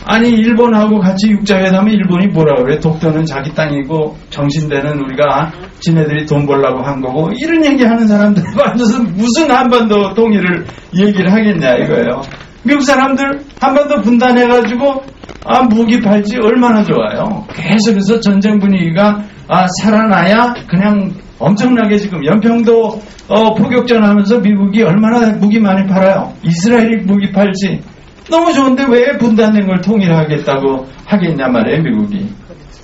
아니 일본하고 같이 육자회담은 일본이 뭐라 그래? 독도는 자기 땅이고 정신대는 우리가 지네들이 돈 벌라고 한 거고 이런 얘기하는 사람들 앉아서 무슨 한반도 통일을 얘기를 하겠냐 이거예요. 미국 사람들 한반도 분단해가지고 무기 팔지 얼마나 좋아요. 계속해서 전쟁 분위기가 살아나야 그냥 엄청나게 지금 연평도 포격전하면서 미국이 얼마나 무기 많이 팔아요. 이스라엘이 무기 팔지. 너무 좋은데 왜 분단된 걸 통일하겠다고 하겠냐 말이에요, 미국이.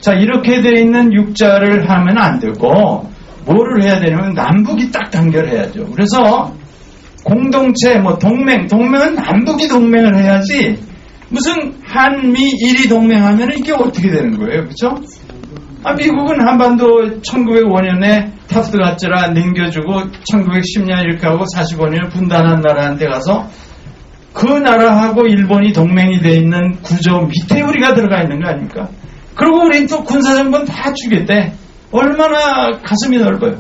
자, 이렇게 돼 있는 육자를 하면 안 되고 뭐를 해야 되냐면 남북이 딱 단결해야죠. 그래서 공동체, 동맹은 남북이 동맹을 해야지 무슨 한미 일이 동맹하면 이게 어떻게 되는 거예요, 그렇죠? 미국은 한반도 1905년에 타프트 가츠라 넘겨주고 1910년 이렇게 하고 45년 분단한 나라한테 가서 그 나라하고 일본이 동맹이 돼 있는 구조 밑에 우리가 들어가 있는 거 아닙니까? 그리고 우린 또 군사정권 다 주겠대. 얼마나 가슴이 넓어요.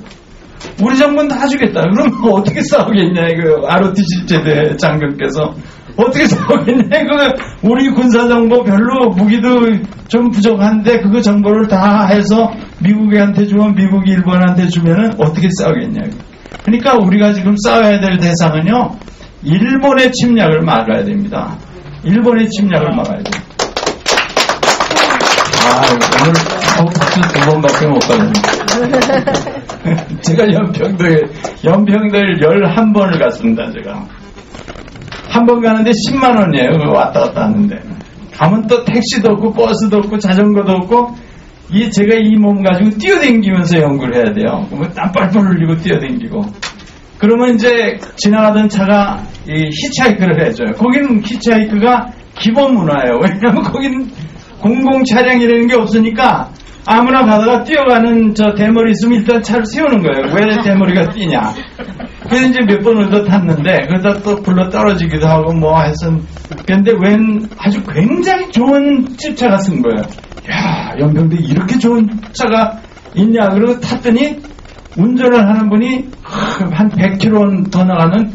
우리 정권 다 주겠다. 그럼 어떻게 싸우겠냐 이거 ROTC 제대 장관께서 어떻게 싸우겠냐 이거 우리 군사정보 별로 무기도 좀 부족한데 그거 정보를 다 해서 미국한테 주면 미국이 일본한테 주면은 어떻게 싸우겠냐 이거. 그러니까 우리가 지금 싸워야 될 대상은요 일본의 침략을 막아야 됩니다. 일본의 침략을 막아야 돼요. 오늘 박수 2번밖에 못 받았네요. 제가 연평도에 11번을 갔습니다. 제가 한 번 가는데 10만 원이에요. 왔다 갔다 하는데 가면 또 택시도 없고 버스도 없고 자전거도 없고 제가 이 몸 가지고 뛰어댕기면서 연구를 해야 돼요. 그러면 땀 뻘뻘 흘리고 뛰어댕기고 그러면 이제 지나가던 차가 히치하이크를 해줘요. 거기는 히치하이크가 기본 문화예요. 왜냐하면 거기는 공공 차량이라는 게 없으니까 아무나 가다가 뛰어가는 저 대머리 있으면 일단 차를 세우는 거예요. 왜 대머리가 뛰냐. 그래서 이제 몇 번을 더 탔는데 그러다 또 굴러 떨어지기도 하고 뭐 해서 근데 웬 아주 굉장히 좋은 집차가 쓴 거예요. 야, 연평도에 이렇게 좋은 차가 있냐. 그러고 탔더니 운전을 하는 분이 한 100km 더 나가는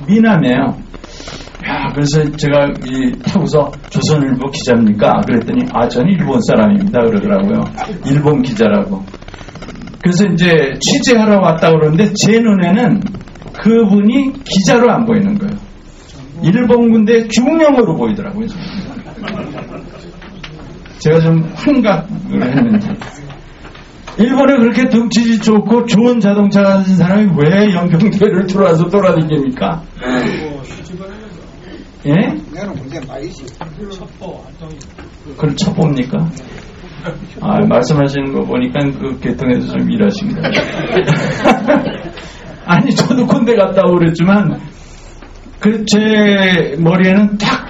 미남이에요. 야, 그래서 제가 타고서 조선일보 기자입니까? 그랬더니 저는 일본 사람입니다. 그러더라고요. 일본 기자라고. 그래서 이제 취재하러 왔다 그러는데 제 눈에는 그분이 기자로 안 보이는 거예요. 일본 군대 중령으로 보이더라고요. 제가 좀 환각을 했는데 일본에 그렇게 덩치 좋고 좋은 자동차 가진 사람이 왜 연평도를 들어와서 돌아다닙니까? 예? 그걸 첩보입니까? 말씀하시는 거 보니까 그 계통에서 좀 일하십니다. 아니, 저도 군대 갔다 오고 그랬지만, 제 머리에는 딱,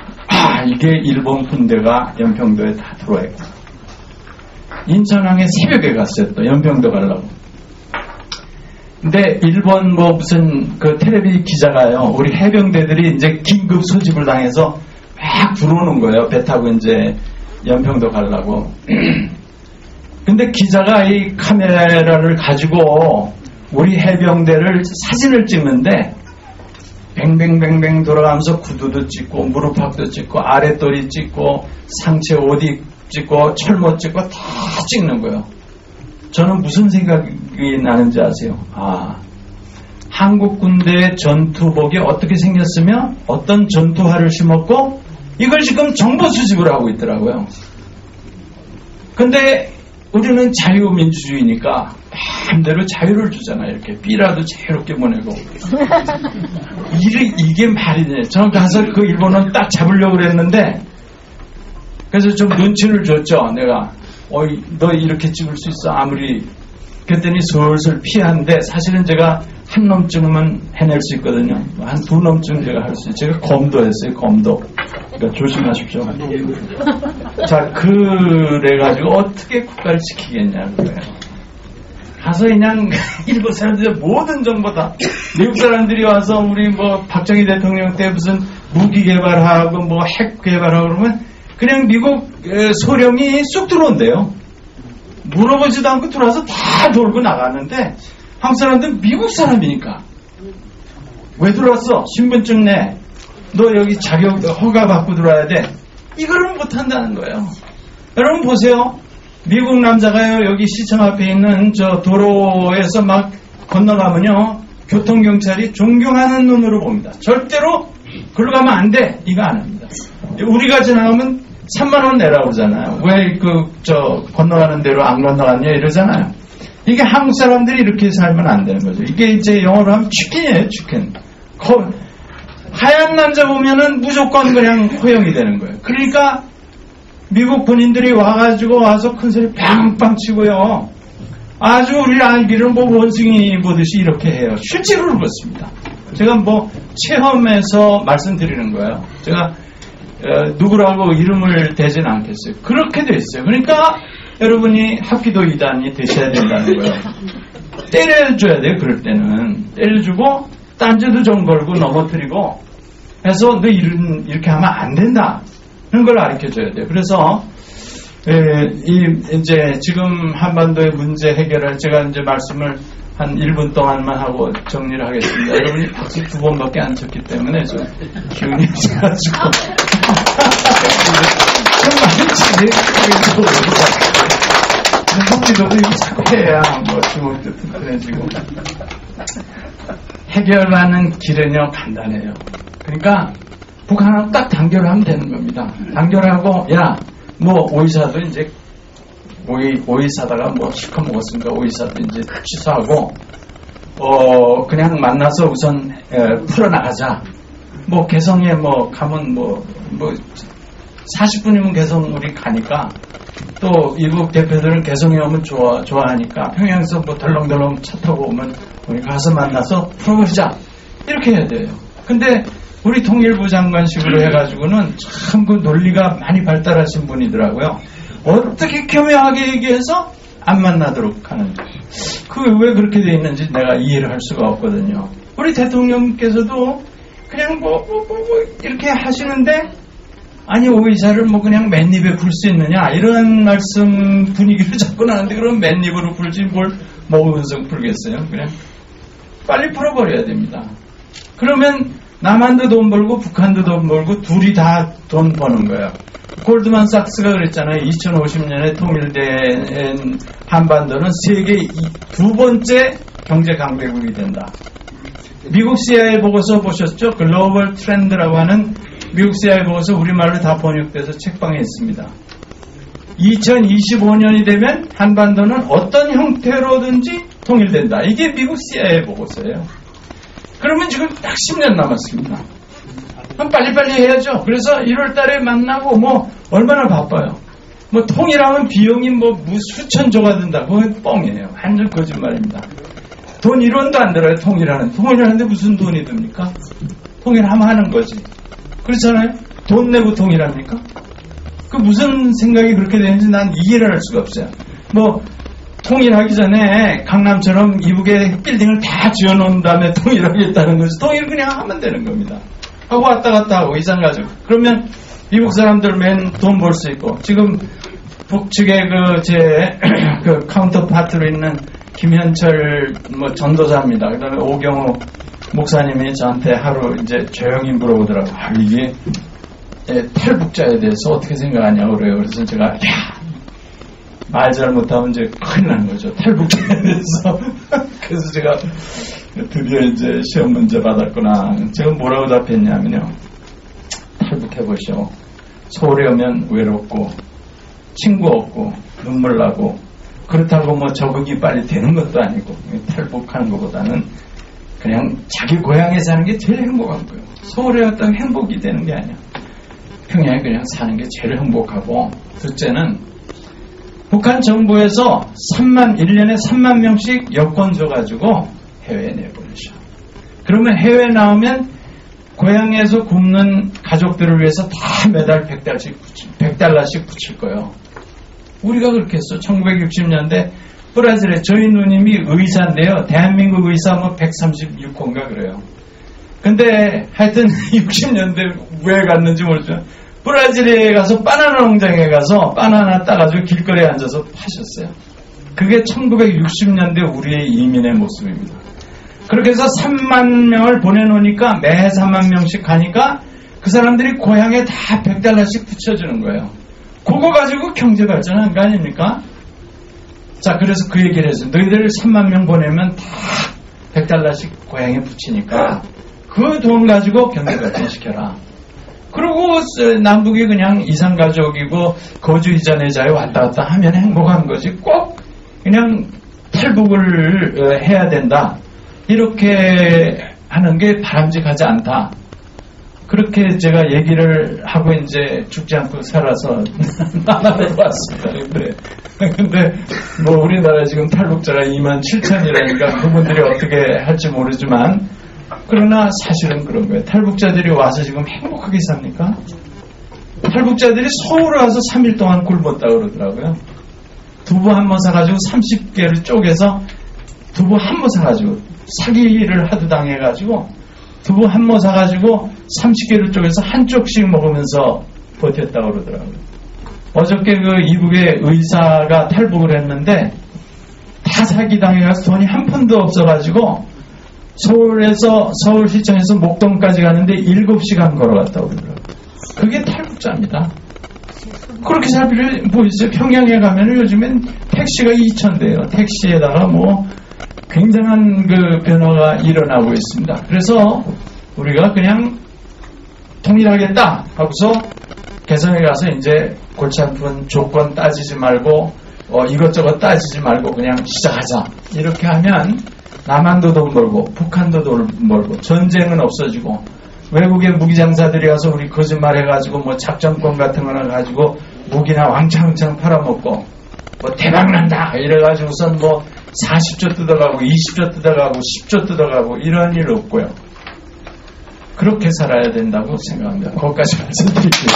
이게 일본 군대가 연평도에 다 들어와 있고. 인천항에 새벽에 갔어요, 또, 연평도 가려고. 근데, 일본 무슨, 텔레비 기자가요, 우리 해병대들이 이제 긴급 소집을 당해서 막 들어오는 거예요, 배 타고 이제 연평도 가려고. 근데 기자가 이 카메라를 가지고 우리 해병대를 사진을 찍는데, 뱅뱅뱅뱅 돌아가면서 구두도 찍고, 무릎팍도 찍고, 아랫도리 찍고, 상체 옷이 찍고, 철모 찍고, 다 찍는 거예요. 저는 무슨 생각이 나는지 아세요? 한국 군대의 전투복이 어떻게 생겼으며 어떤 전투화를 심었고 이걸 지금 정보 수집을 하고 있더라고요. 근데 우리는 자유민주주의니까 마음대로 자유를 주잖아요. 이렇게 B라도 자유롭게 보내고 이게 말이 돼. 저 가서 그 일본은 딱 잡으려고 그랬는데 그래서 좀 눈치를 줬죠. 내가 너 이렇게 찍을 수 있어. 아무리 그랬더니 슬슬 피하는데 사실은 제가 한 놈쯤은 해낼 수 있거든요. 한 두 놈쯤 제가 할 수 있어요. 제가 검도했어요. 검도. 그러니까 조심하십시오. 자, 그래가지고 어떻게 국가를 지키겠냐는 거예요. 가서 그냥 일본 사람들의 모든 정보 다 미국 사람들이 와서 우리 뭐 박정희 대통령 때 무슨 무기 개발하고 뭐 핵 개발하고 그러면 그냥 미국 소령이 쑥 들어온대요. 물어보지도 않고 들어와서 다 돌고 나가는데 한국 사람들은 미국 사람이니까 왜 들어왔어? 신분증 내. 너 여기 자격 허가 받고 들어와야 돼. 이거를 못한다는 거예요. 여러분 보세요. 미국 남자가요 여기 시청 앞에 있는 저 도로에서 막 건너가면요 교통경찰이 존경하는 눈으로 봅니다. 절대로 글로 가면 안 돼. 이거 안 합니다. 우리가 지나가면 3만원 내라고 그러잖아요. 왜 건너가는 대로 안 건너갔냐 이러잖아요. 이게 한국 사람들이 이렇게 살면 안 되는 거죠. 이게 이제 영어로 하면 치킨이에요, 치킨. 하얀 남자 보면은 무조건 그냥 허용이 되는 거예요. 그러니까 미국 군인들이 와서 큰 소리 빵빵 치고요. 아주 우리를 알기를 뭐 원숭이 보듯이 이렇게 해요. 실제로 그렇습니다. 제가 뭐 체험해서 말씀드리는 거예요. 제가 누구라고 이름을 대진 않겠어요. 그렇게 돼 있어요. 그러니까 여러분이 합기도 2단이 되셔야 된다는 거예요. 때려줘야 돼요. 그럴 때는 때려주고 딴지도 좀 걸고 넘어뜨리고 해서 너 이렇게 하면 안 된다. 그런 걸 가르쳐줘야 돼요. 그래서 이제 지금 한반도의 문제 해결을 제가 이제 말씀을 한 1분 동안만 하고 정리를 하겠습니다. 여러분이 박수 2번밖에 안 쳤기 때문에 좀 기운이 없어가지고 좀 많이 치지. 성기도도 이거 자꾸 해야 뭐 주먹도 튼튼해지고. 해결하는 길은요 간단해요. 그러니까 북한하고 딱 단결을 하면 되는 겁니다. 단결하고 뭐 오이사도 이제 오이 사다가 뭐 실컷 먹었으니까 오이사도 이제 취소하고 그냥 만나서 우선 풀어나가자. 뭐 개성에 뭐 가면 뭐 40분이면 개성 우리 가니까 또 일국 대표들은 개성에 오면 좋아하니까 평양에서 뭐 덜렁덜렁 차 타고 오면 우리 가서 만나서 풀어보자. 이렇게 해야 돼요. 근데 우리 통일부 장관식으로 해가지고는 참 그 논리가 많이 발달하신 분이더라고요. 어떻게 교묘하게 얘기해서 안 만나도록 하는 그게 왜 그렇게 돼 있는지 내가 이해를 할 수가 없거든요. 우리 대통령께서도 그냥 뭐 이렇게 하시는데 아니 오이사를 뭐 그냥 맨입에 불 수 있느냐 이런 말씀 분위기를 잡고 나는데 그럼 맨입으로 불지 뭘 먹으면서 불겠어요. 그냥 빨리 풀어버려야 됩니다. 그러면 남한도 돈 벌고 북한도 돈 벌고 둘이 다 돈 버는 거예요. 골드만삭스가 그랬잖아요. 2050년에 통일된 한반도는 세계 두 번째 경제 강대국이 된다. 미국 CIA 보고서 보셨죠? 글로벌 트렌드라고 하는 미국 CIA 보고서 우리말로 다 번역돼서 책방에 있습니다. 2025년이 되면 한반도는 어떤 형태로든지 통일된다. 이게 미국 CIA 보고서예요. 그러면 지금 딱 10년 남았습니다. 그럼 빨리빨리 해야죠. 그래서 1월 달에 만나고 뭐 얼마나 바빠요. 뭐 통일하면 비용이 뭐 수천조가 든다. 그건 뻥이에요. 완전 거짓말입니다. 돈 1원도 안 들어요. 통일하는데 무슨 돈이 듭니까? 통일하면 하는 거지. 그렇잖아요. 돈 내고 통일합니까? 그 무슨 생각이 그렇게 되는지 난 이해를 할 수가 없어요. 뭐 통일하기 전에 강남처럼 이북에 빌딩을 다 지어놓은 다음에 통일하겠다는 거지. 통일 그냥 하면 되는 겁니다. 하고 왔다 갔다 하고 이상 가지고. 그러면 이북 사람들 맨 돈 벌 수 있고 지금 북측에 그 카운터파트로 있는 김현철 뭐 전도사입니다. 그 다음에 오경호 목사님이 저한테 하루 이제 조용히 물어보더라고요. 이게 탈북자에 대해서 어떻게 생각하냐고 그래요. 그래서 제가 말 잘못하면 이제 큰일 나는 거죠. 탈북자에 대해서. 그래서 제가 드디어 이제 시험 문제 받았구나. 제가 뭐라고 답했냐면요. 탈북해보시오. 서울에 오면 외롭고 친구 없고 눈물 나고 그렇다고 뭐 적응이 빨리 되는 것도 아니고 탈북하는 것보다는 그냥 자기 고향에 사는 게 제일 행복한 거예요. 서울에 어떤 행복이 되는 게 아니야. 평양에 그냥 사는 게 제일 행복하고 둘째는 북한 정부에서 1년에 3만 명씩 여권 줘가지고 해외에 내보내셔. 그러면 해외 나오면 고향에서 굶는 가족들을 위해서 다 매달 100달러씩 붙일 거예요. 우리가 그렇게 했어. 1960년대 브라질에 저희 누님이 의사인데요. 대한민국 의사 뭐 136호인가 그래요. 근데 하여튼 60년대 왜 갔는지 모르죠. 브라질에 가서 바나나 농장에 가서 바나나 따가지고 길거리에 앉아서 파셨어요. 그게 1960년대 우리의 이민의 모습입니다. 그렇게 해서 3만 명을 보내놓으니까 매 3만 명씩 가니까 그 사람들이 고향에 다 100달러씩 붙여주는 거예요. 그거 가지고 경제 발전한 거 아닙니까? 자, 그래서 그 얘기를 했어요. 너희들 3만 명 보내면 다 100달러씩 고향에 붙이니까 그 돈 가지고 경제 발전시켜라. 그리고 남북이 그냥 이산가족이고 거주 이전의 자에 왔다 갔다 하면 행복한 거지 꼭 그냥 탈북을 해야 된다. 이렇게 하는 게 바람직하지 않다. 그렇게 제가 얘기를 하고 이제 죽지 않고 살아서 나라로 왔습니다. 근데 뭐 우리나라 지금 탈북자가 27,000이라니까 그분들이 어떻게 할지 모르지만 그러나 사실은 그런 거예요. 탈북자들이 와서 지금 행복하게 삽니까? 탈북자들이 서울에 와서 3일 동안 굶었다고 그러더라고요. 두부 한 번 사가지고 30개를 쪼개서 두부 한 번 사가지고 사기를 하도 당해가지고 두부 한 모 사가지고 30개를 쪼개서 한쪽씩 먹으면서 버텼다고 그러더라고요. 어저께 그 이북의 의사가 탈북을 했는데 다 사기당해가지고 돈이 한 푼도 없어가지고 서울시청에서 목동까지 가는데 7시간 걸어갔다고 그러더라고요. 그게 탈북자입니다. 그렇게 살 필요 뭐 있어요? 평양에 가면은 요즘엔 택시가 2,000대예요. 택시에다가 뭐 굉장한 그 변화가 일어나고 있습니다. 그래서 우리가 그냥 통일하겠다 하고서 개성에 가서 이제 골치 아픈 조건 따지지 말고 이것저것 따지지 말고 그냥 시작하자. 이렇게 하면 남한도 돈 벌고 북한도 돈 벌고 전쟁은 없어지고 외국의 무기장사들이 와서 우리 거짓말해가지고 뭐 작전권 같은 거나 가지고 무기나 왕창왕창 팔아먹고 뭐 대박난다 이래가지고선 뭐 40조 뜯어가고 20조 뜯어가고 10조 뜯어가고 이런 일 없고요. 그렇게 살아야 된다고 생각합니다. 거기까지 말씀드릴게요.